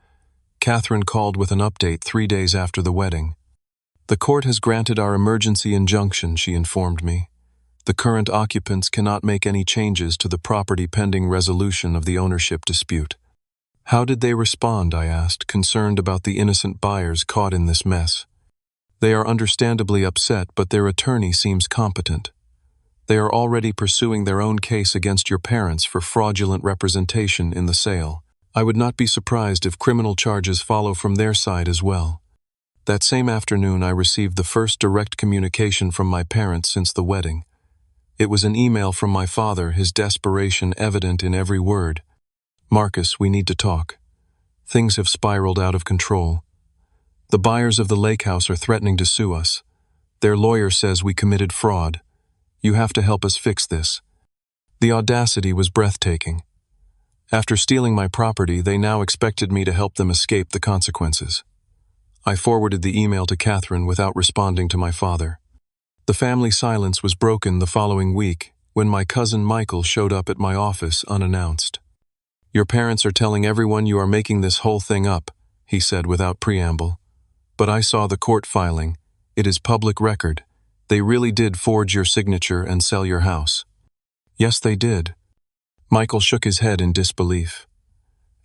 Catherine called with an update 3 days after the wedding. "The court has granted our emergency injunction," she informed me. "The current occupants cannot make any changes to the property pending resolution of the ownership dispute." "How did they respond?" I asked, concerned about the innocent buyers caught in this mess. "They are understandably upset, but their attorney seems competent. They are already pursuing their own case against your parents for fraudulent representation in the sale. I would not be surprised if criminal charges follow from their side as well." That same afternoon, I received the first direct communication from my parents since the wedding. It was an email from my father, his desperation evident in every word. "Marcus, we need to talk. Things have spiraled out of control. The buyers of the lake house are threatening to sue us. Their lawyer says we committed fraud. You have to help us fix this." The audacity was breathtaking. After stealing my property, they now expected me to help them escape the consequences. I forwarded the email to Catherine without responding to my father. The family silence was broken the following week when my cousin Michael showed up at my office unannounced. "Your parents are telling everyone you are making this whole thing up," he said without preamble. "But I saw the court filing. It is public record. They really did forge your signature and sell your house." "Yes, they did." Michael shook his head in disbelief.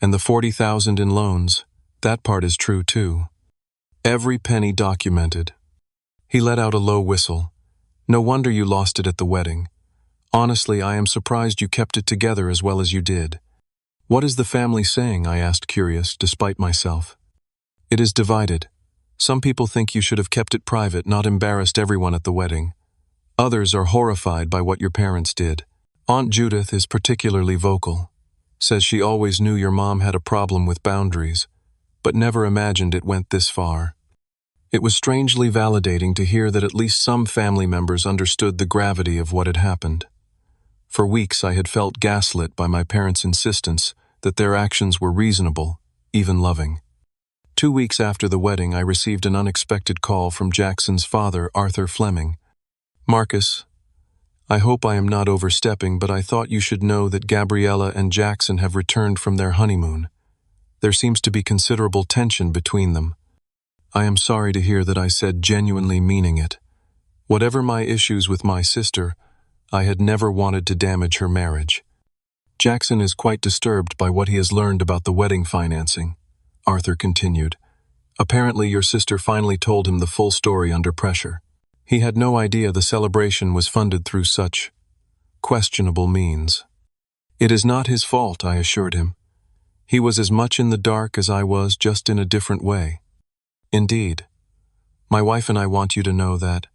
"And the 40,000 in loans, that part is true too. Every penny documented." He let out a low whistle. "No wonder you lost it at the wedding. Honestly, I am surprised you kept it together as well as you did." "What is the family saying?" I asked, curious, despite myself. "It is divided. Some people think you should have kept it private, not embarrassed everyone at the wedding. Others are horrified by what your parents did. Aunt Judith is particularly vocal. Says she always knew your mom had a problem with boundaries, but never imagined it went this far." It was strangely validating to hear that at least some family members understood the gravity of what had happened. For weeks I had felt gaslit by my parents' insistence that their actions were reasonable, even loving. 2 weeks after the wedding, I received an unexpected call from Jackson's father, Arthur Fleming. "Marcus, I hope I am not overstepping, but I thought you should know that Gabriella and Jackson have returned from their honeymoon. There seems to be considerable tension between them. I am sorry to hear that," I said, genuinely meaning it. Whatever my issues with my sister, I had never wanted to damage her marriage. "Jackson is quite disturbed by what he has learned about the wedding financing," Arthur continued. "Apparently your sister finally told him the full story under pressure. He had no idea the celebration was funded through such questionable means." "It is not his fault," I assured him. "He was as much in the dark as I was, just in a different way." "Indeed. My wife and I want you to know that,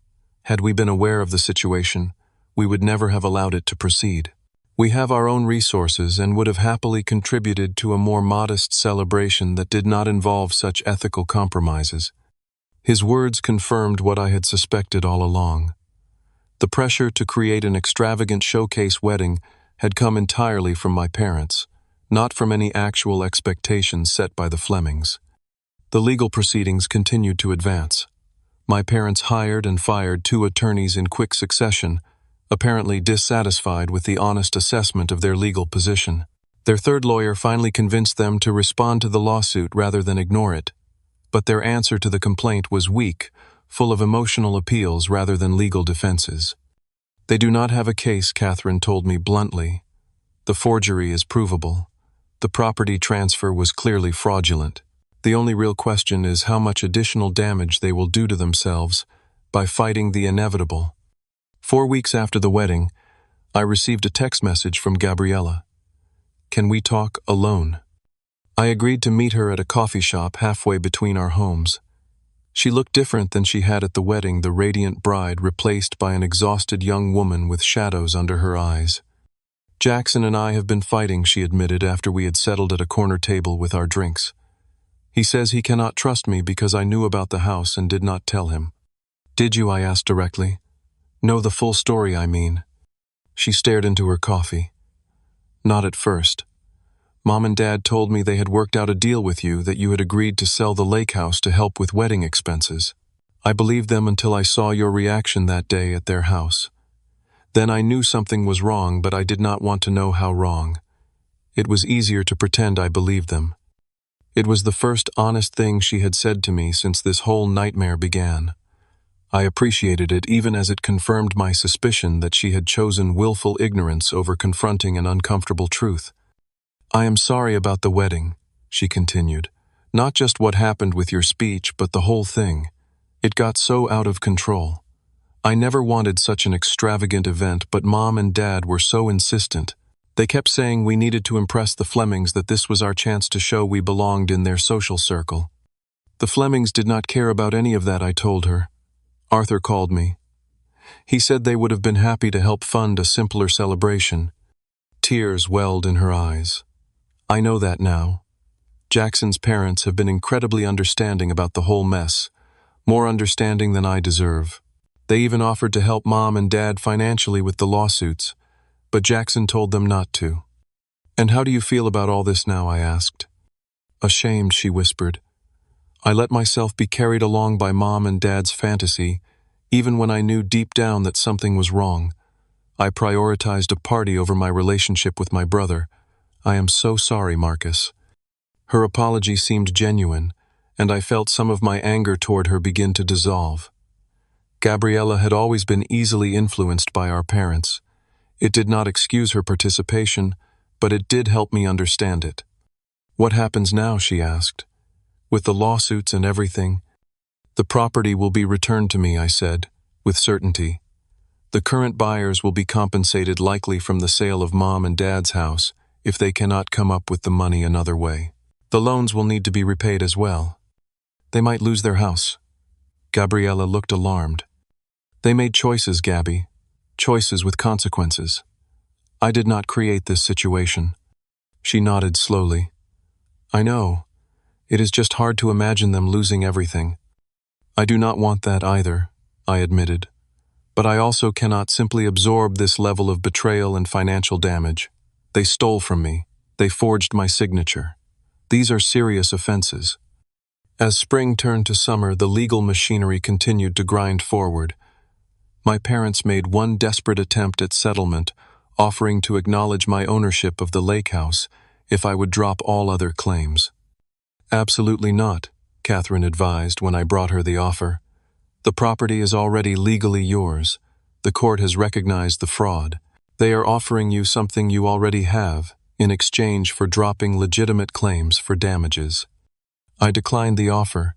had we been aware of the situation, we would never have allowed it to proceed. We have our own resources and would have happily contributed to a more modest celebration that did not involve such ethical compromises." His words confirmed what I had suspected all along. The pressure to create an extravagant showcase wedding had come entirely from my parents, not from any actual expectations set by the Flemings. The legal proceedings continued to advance. My parents hired and fired 2 attorneys in quick succession, apparently dissatisfied with the honest assessment of their legal position. Their third lawyer finally convinced them to respond to the lawsuit rather than ignore it. But their answer to the complaint was weak, full of emotional appeals rather than legal defenses. "They do not have a case," Catherine told me bluntly. "The forgery is provable. The property transfer was clearly fraudulent. The only real question is how much additional damage they will do to themselves by fighting the inevitable." 4 weeks after the wedding, I received a text message from Gabriella. "Can we talk alone?" I agreed to meet her at a coffee shop halfway between our homes. She looked different than she had at the wedding, the radiant bride replaced by an exhausted young woman with shadows under her eyes. Jackson and I have been fighting, she admitted after we had settled at a corner table with our drinks. He says he cannot trust me because I knew about the house and did not tell him. Did you? I asked directly. Know the full story, I mean. She stared into her coffee. Not at first. Mom and Dad told me they had worked out a deal with you, that you had agreed to sell the lake house to help with wedding expenses. I believed them until I saw your reaction that day at their house. Then I knew something was wrong, but I did not want to know how wrong. It was easier to pretend I believed them. It was the first honest thing she had said to me since this whole nightmare began. I appreciated it, even as it confirmed my suspicion that she had chosen willful ignorance over confronting an uncomfortable truth. I am sorry about the wedding, she continued. Not just what happened with your speech, but the whole thing. It got so out of control. I never wanted such an extravagant event, but Mom and Dad were so insistent. They kept saying we needed to impress the Flemings, that this was our chance to show we belonged in their social circle. The Flemings did not care about any of that, I told her. Arthur called me. He said they would have been happy to help fund a simpler celebration. Tears welled in her eyes. I know that now. Jackson's parents have been incredibly understanding about the whole mess, more understanding than I deserve. They even offered to help Mom and Dad financially with the lawsuits, but Jackson told them not to. And how do you feel about all this now? I asked. Ashamed, she whispered. I let myself be carried along by Mom and Dad's fantasy, even when I knew deep down that something was wrong. I prioritized a party over my relationship with my brother. I am so sorry, Marcus. Her apology seemed genuine, and I felt some of my anger toward her begin to dissolve. Gabriella had always been easily influenced by our parents. It did not excuse her participation, but it did help me understand it. What happens now? She asked. With the lawsuits and everything, the property will be returned to me, I said, with certainty. The current buyers will be compensated, likely from the sale of Mom and Dad's house, if they cannot come up with the money another way. The loans will need to be repaid as well. They might lose their house. Gabriella looked alarmed. They made choices, Gabby. Choices with consequences. I did not create this situation. She nodded slowly. I know. It is just hard to imagine them losing everything. I do not want that either, I admitted. But I also cannot simply absorb this level of betrayal and financial damage. They stole from me. They forged my signature. These are serious offenses. As spring turned to summer, the legal machinery continued to grind forward. My parents made one desperate attempt at settlement, offering to acknowledge my ownership of the lake house if I would drop all other claims. Absolutely not, Catherine advised when I brought her the offer. The property is already legally yours. The court has recognized the fraud. They are offering you something you already have in exchange for dropping legitimate claims for damages. I declined the offer.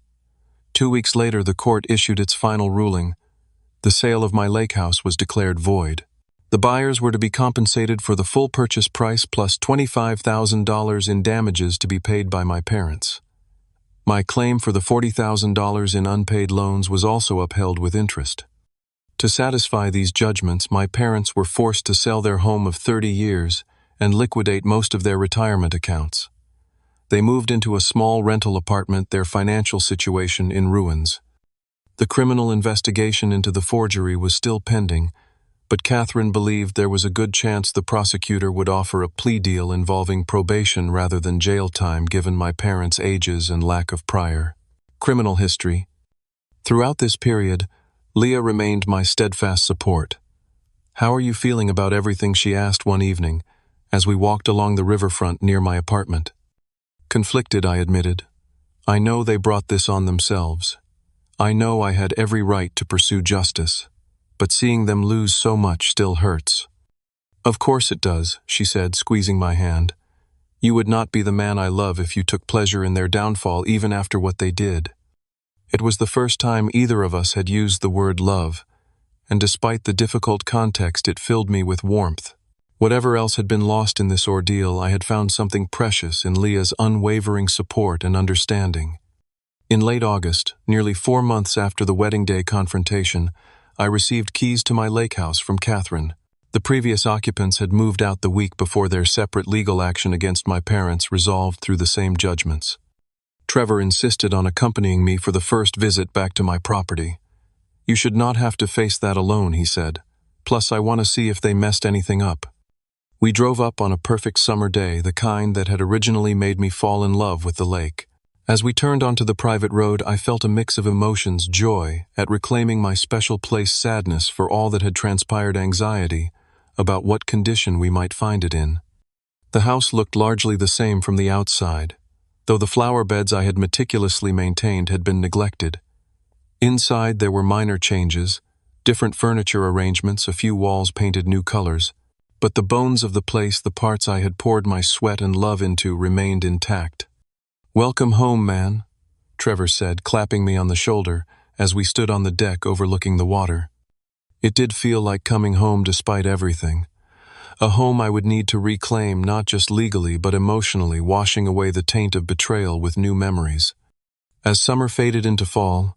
2 weeks later, the court issued its final ruling. The sale of my lake house was declared void. The buyers were to be compensated for the full purchase price plus $25,000 in damages to be paid by my parents. My claim for the $40,000 in unpaid loans was also upheld with interest. To satisfy these judgments, my parents were forced to sell their home of 30 years and liquidate most of their retirement accounts. They moved into a small rental apartment, their financial situation in ruins. The criminal investigation into the forgery was still pending, but Catherine believed there was a good chance the prosecutor would offer a plea deal involving probation rather than jail time, given my parents' ages and lack of prior criminal history. Throughout this period, Leah remained my steadfast support. How are you feeling about everything? She asked one evening, as we walked along the riverfront near my apartment. Conflicted, I admitted. I know they brought this on themselves. I know I had every right to pursue justice, but seeing them lose so much still hurts. Of course it does, she said, squeezing my hand. You would not be the man I love if you took pleasure in their downfall, even after what they did. It was the first time either of us had used the word love, and despite the difficult context, it filled me with warmth. Whatever else had been lost in this ordeal, I had found something precious in Leah's unwavering support and understanding. In late August, nearly 4 months after the wedding day confrontation, I received keys to my lake house from Catherine. The previous occupants had moved out the week before their separate legal action against my parents resolved through the same judgments. Trevor insisted on accompanying me for the first visit back to my property. "You should not have to face that alone," he said. "Plus, I want to see if they messed anything up." We drove up on a perfect summer day, the kind that had originally made me fall in love with the lake. As we turned onto the private road, I felt a mix of emotions: joy at reclaiming my special place, sadness for all that had transpired, anxiety about what condition we might find it in. The house looked largely the same from the outside, though the flower beds I had meticulously maintained had been neglected. Inside there were minor changes, different furniture arrangements, a few walls painted new colors, but the bones of the place, the parts I had poured my sweat and love into, remained intact. "Welcome home, man," Trevor said, clapping me on the shoulder as we stood on the deck overlooking the water. It did feel like coming home despite everything. A home I would need to reclaim, not just legally but emotionally, washing away the taint of betrayal with new memories. As summer faded into fall,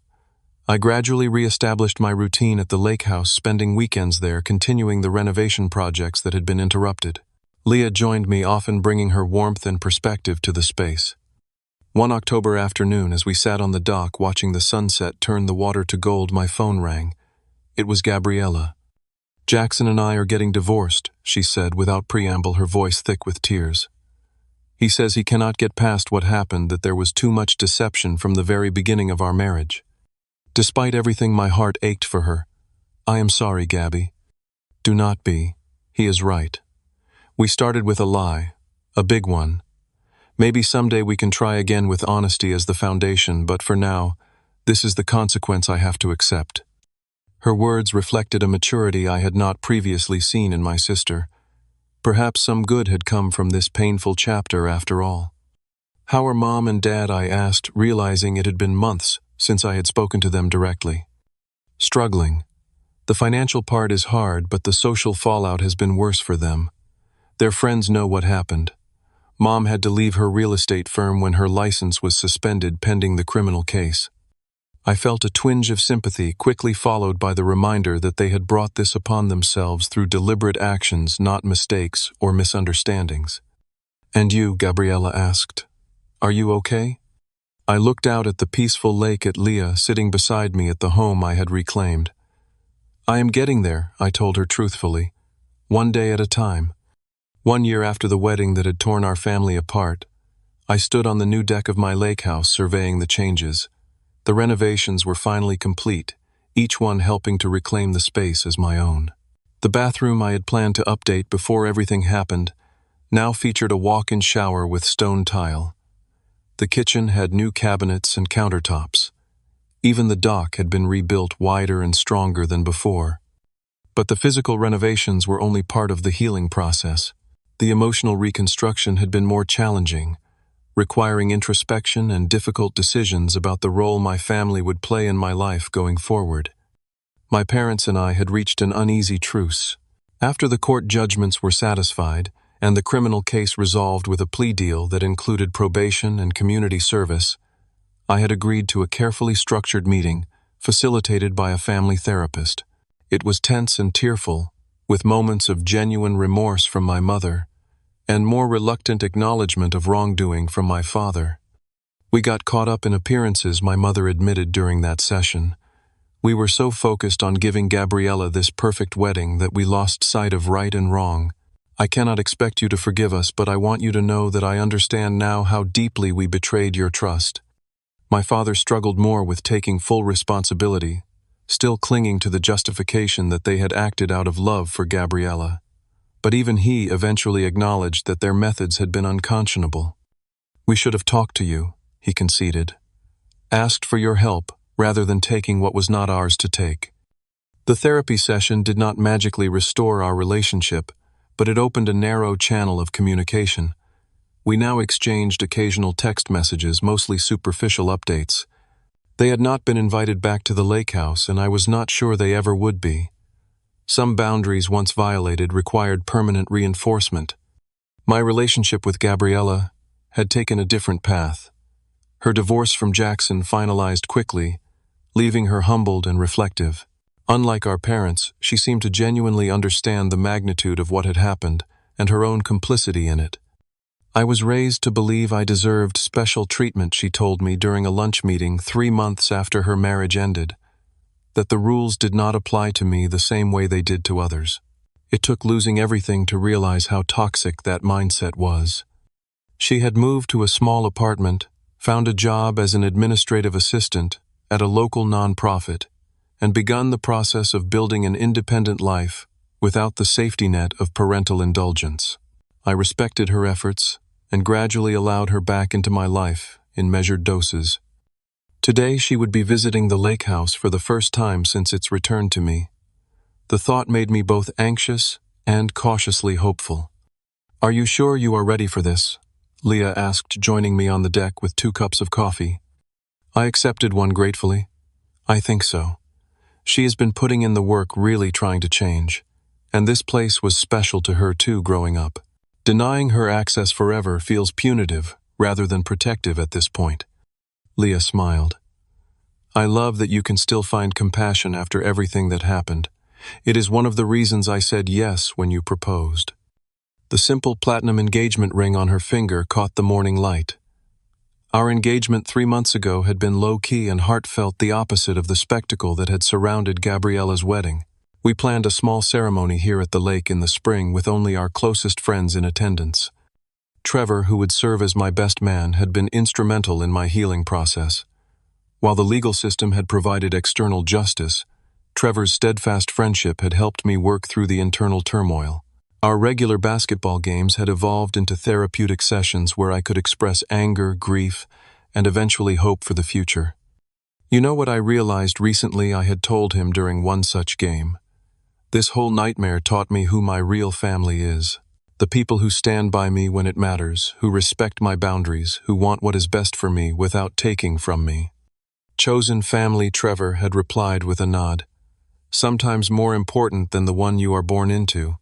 I gradually re-established my routine at the lake house, spending weekends there, continuing the renovation projects that had been interrupted. Leah joined me, often bringing her warmth and perspective to the space. One October afternoon, as we sat on the dock watching the sunset turn the water to gold, my phone rang. It was Gabriella. "Jackson and I are getting divorced," she said without preamble, her voice thick with tears. "He says he cannot get past what happened, that there was too much deception from the very beginning of our marriage." Despite everything, my heart ached for her. "I am sorry, Gabby." "Do not be. He is right. We started with a lie, a big one. Maybe someday we can try again with honesty as the foundation, but for now, this is the consequence I have to accept." Her words reflected a maturity I had not previously seen in my sister. Perhaps some good had come from this painful chapter after all. "How are Mom and Dad?" I asked, realizing it had been months since I had spoken to them directly. "Struggling. The financial part is hard, but the social fallout has been worse for them. Their friends know what happened. Mom had to leave her real estate firm when her license was suspended pending the criminal case." I felt a twinge of sympathy, quickly followed by the reminder that they had brought this upon themselves through deliberate actions, not mistakes or misunderstandings. "And you?" Gabriella asked. "Are you okay?" I looked out at the peaceful lake, at Leah sitting beside me at the home I had reclaimed. "I am getting there," I told her truthfully. "One day at a time." 1 year after the wedding that had torn our family apart, I stood on the new deck of my lake house surveying the changes. The renovations were finally complete, each one helping to reclaim the space as my own. The bathroom I had planned to update before everything happened now featured a walk-in shower with stone tile. The kitchen had new cabinets and countertops. Even the dock had been rebuilt, wider and stronger than before. But the physical renovations were only part of the healing process. The emotional reconstruction had been more challenging, requiring introspection and difficult decisions about the role my family would play in my life going forward. My parents and I had reached an uneasy truce. After the court judgments were satisfied, and the criminal case resolved with a plea deal that included probation and community service, I had agreed to a carefully structured meeting, facilitated by a family therapist. It was tense and tearful, with moments of genuine remorse from my mother, and more reluctant acknowledgement of wrongdoing from my father. "We got caught up in appearances," my mother admitted during that session. "We were so focused on giving Gabriella this perfect wedding that we lost sight of right and wrong. I cannot expect you to forgive us, but I want you to know that I understand now how deeply we betrayed your trust." My father struggled more with taking full responsibility, still clinging to the justification that they had acted out of love for Gabriella. But even he eventually acknowledged that their methods had been unconscionable. "We should have talked to you," he conceded. "Asked for your help rather than taking what was not ours to take." The therapy session did not magically restore our relationship, but it opened a narrow channel of communication. We now exchanged occasional text messages, mostly superficial updates. They had not been invited back to the lake house, and I was not sure they ever would be. Some boundaries once violated required permanent reinforcement. My relationship with Gabriella had taken a different path. Her divorce from Jackson finalized quickly, leaving her humbled and reflective. Unlike our parents, she seemed to genuinely understand the magnitude of what had happened and her own complicity in it. I was raised to believe I deserved special treatment, she told me during a lunch meeting 3 months after her marriage ended, that the rules did not apply to me the same way they did to others. It took losing everything to realize how toxic that mindset was. She had moved to a small apartment, found a job as an administrative assistant at a local nonprofit, and begun the process of building an independent life without the safety net of parental indulgence. I respected her efforts and gradually allowed her back into my life in measured doses. Today she would be visiting the lake house for the first time since its return to me. The thought made me both anxious and cautiously hopeful. "Are you sure you are ready for this?" Leah asked, joining me on the deck with 2 cups of coffee. I accepted one gratefully. "I think so. She has been putting in the work, really trying to change. And this place was special to her too growing up. Denying her access forever feels punitive rather than protective at this point." Leah smiled. "I love that you can still find compassion after everything that happened. It is one of the reasons I said yes when you proposed." The simple platinum engagement ring on her finger caught the morning light. Our engagement 3 months ago had been low-key and heartfelt, the opposite of the spectacle that had surrounded Gabriella's wedding. We planned a small ceremony here at the lake in the spring with only our closest friends in attendance. Trevor, who would serve as my best man, had been instrumental in my healing process. While the legal system had provided external justice, Trevor's steadfast friendship had helped me work through the internal turmoil. Our regular basketball games had evolved into therapeutic sessions where I could express anger, grief, and eventually hope for the future. You know what I realized recently? I had told him during one such game. This whole nightmare taught me who my real family is. The people who stand by me when it matters, who respect my boundaries, who want what is best for me without taking from me. "Chosen family," Trevor had replied with a nod. "Sometimes more important than the one you are born into."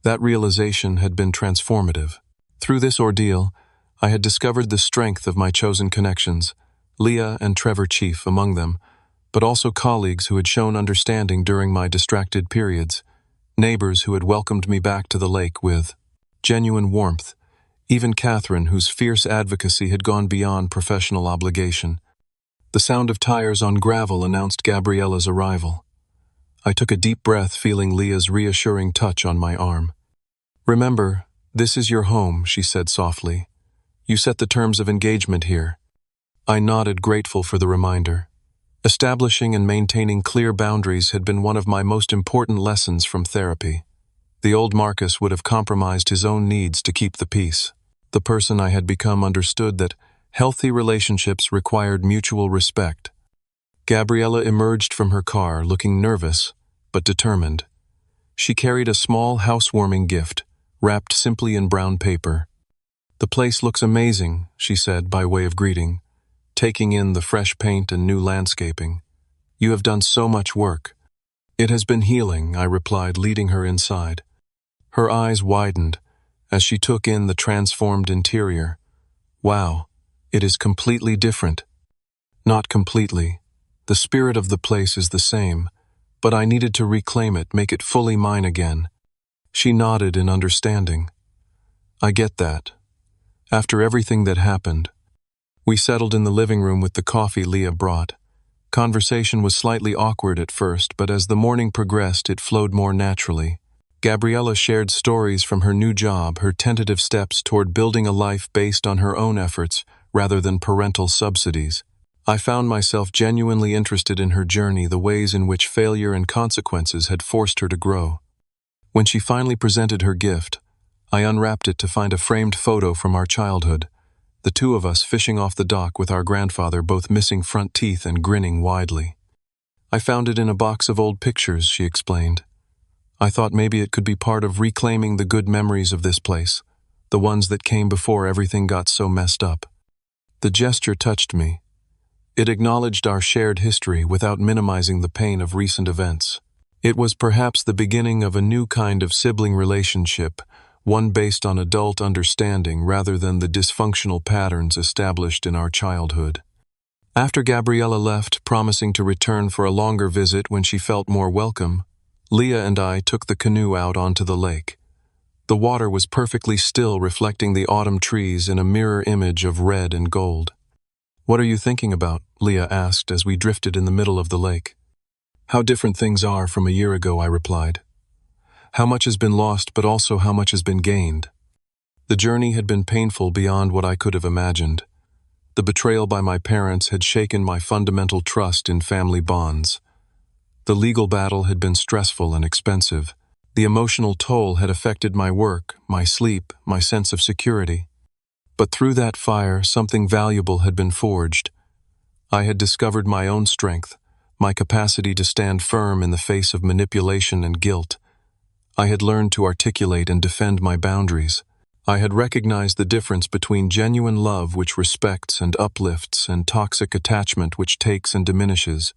That realization had been transformative. Through this ordeal, I had discovered the strength of my chosen connections, Leah and Trevor chief among them, but also colleagues who had shown understanding during my distracted periods, neighbors who had welcomed me back to the lake with genuine warmth, even Catherine, whose fierce advocacy had gone beyond professional obligation. The sound of tires on gravel announced Gabriella's arrival. I took a deep breath, feeling Leah's reassuring touch on my arm. "Remember, this is your home," she said softly. "You set the terms of engagement here." I nodded, grateful for the reminder. Establishing and maintaining clear boundaries had been one of my most important lessons from therapy. The old Marcus would have compromised his own needs to keep the peace. The person I had become understood that healthy relationships required mutual respect. Gabriella emerged from her car, looking nervous but determined. She carried a small housewarming gift, wrapped simply in brown paper. "The place looks amazing," she said by way of greeting, taking in the fresh paint and new landscaping. "You have done so much work." "It has been healing," I replied, leading her inside. Her eyes widened as she took in the transformed interior. "Wow, it is completely different." "Not completely. The spirit of the place is the same, but I needed to reclaim it, make it fully mine again." She nodded in understanding. "I get that. After everything that happened." We settled in the living room with the coffee Leah brought. Conversation was slightly awkward at first, but as the morning progressed, it flowed more naturally. Gabriella shared stories from her new job, her tentative steps toward building a life based on her own efforts rather than parental subsidies. I found myself genuinely interested in her journey, the ways in which failure and consequences had forced her to grow. When she finally presented her gift, I unwrapped it to find a framed photo from our childhood, the 2 of us fishing off the dock with our grandfather both missing front teeth and grinning widely. "I found it in a box of old pictures," she explained. "I thought maybe it could be part of reclaiming the good memories of this place, the ones that came before everything got so messed up." The gesture touched me. It acknowledged our shared history without minimizing the pain of recent events. It was perhaps the beginning of a new kind of sibling relationship, one based on adult understanding rather than the dysfunctional patterns established in our childhood. After Gabriella left, promising to return for a longer visit when she felt more welcome, Leah and I took the canoe out onto the lake. The water was perfectly still, reflecting the autumn trees in a mirror image of red and gold. "What are you thinking about?" Leah asked as we drifted in the middle of the lake. "How different things are from a year ago," I replied. "How much has been lost, but also how much has been gained." The journey had been painful beyond what I could have imagined. The betrayal by my parents had shaken my fundamental trust in family bonds. The legal battle had been stressful and expensive. The emotional toll had affected my work, my sleep, my sense of security. But through that fire, something valuable had been forged. I had discovered my own strength, my capacity to stand firm in the face of manipulation and guilt. I had learned to articulate and defend my boundaries. I had recognized the difference between genuine love, which respects and uplifts, and toxic attachment, which takes and diminishes.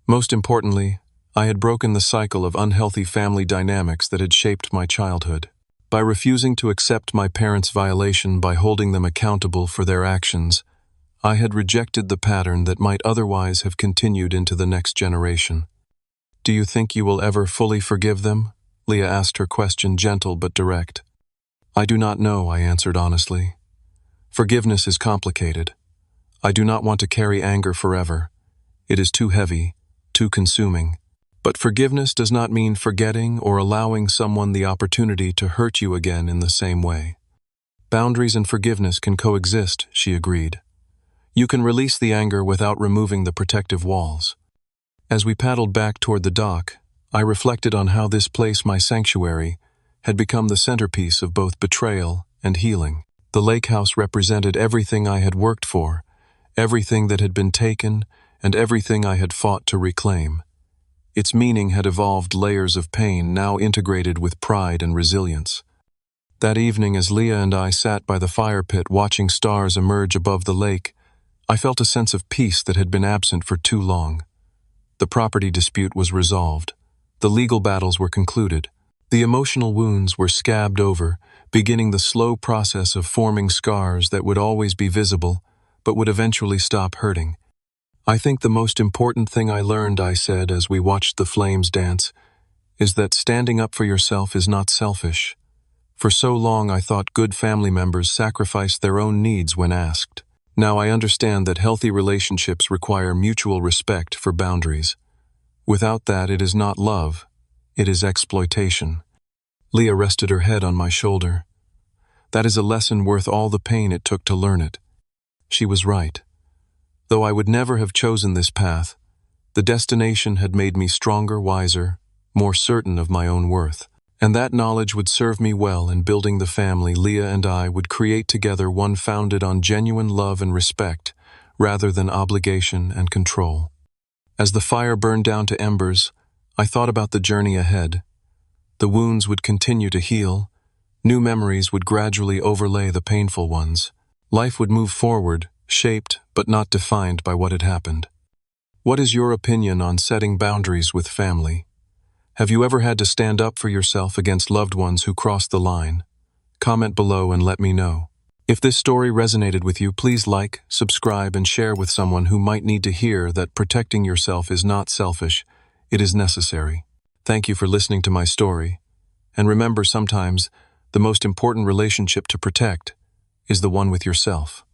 Most importantly, I had broken the cycle of unhealthy family dynamics that had shaped my childhood. By refusing to accept my parents' violation by holding them accountable for their actions, I had rejected the pattern that might otherwise have continued into the next generation. "Do you think you will ever fully forgive them?" Leah asked her question, gentle but direct. "I do not know," I answered honestly. "Forgiveness is complicated. I do not want to carry anger forever. It is too heavy, too consuming. But forgiveness does not mean forgetting or allowing someone the opportunity to hurt you again in the same way. Boundaries and forgiveness can coexist," she agreed. "You can release the anger without removing the protective walls." As we paddled back toward the dock, I reflected on how this place, my sanctuary, had become the centerpiece of both betrayal and healing. The lake house represented everything I had worked for, everything that had been taken, and everything I had fought to reclaim. Its meaning had evolved layers of pain, now integrated with pride and resilience. That evening, as Leah and I sat by the fire pit watching stars emerge above the lake, I felt a sense of peace that had been absent for too long. The property dispute was resolved. The legal battles were concluded. The emotional wounds were scabbed over, beginning the slow process of forming scars that would always be visible, but would eventually stop hurting. "I think the most important thing I learned," I said as we watched the flames dance, "is that standing up for yourself is not selfish. For so long I thought good family members sacrificed their own needs when asked. Now I understand that healthy relationships require mutual respect for boundaries. Without that, it is not love, it is exploitation." Leah rested her head on my shoulder. "That is a lesson worth all the pain it took to learn it." She was right. Though I would never have chosen this path, the destination had made me stronger, wiser, more certain of my own worth. And that knowledge would serve me well in building the family Leah and I would create together, one founded on genuine love and respect, rather than obligation and control. As the fire burned down to embers, I thought about the journey ahead. The wounds would continue to heal. New memories would gradually overlay the painful ones. Life would move forward, shaped but not defined by what had happened. What is your opinion on setting boundaries with family? Have you ever had to stand up for yourself against loved ones who crossed the line? Comment below and let me know. If this story resonated with you, please like, subscribe, and share with someone who might need to hear that protecting yourself is not selfish, it is necessary. Thank you for listening to my story. And remember, sometimes the most important relationship to protect is the one with yourself.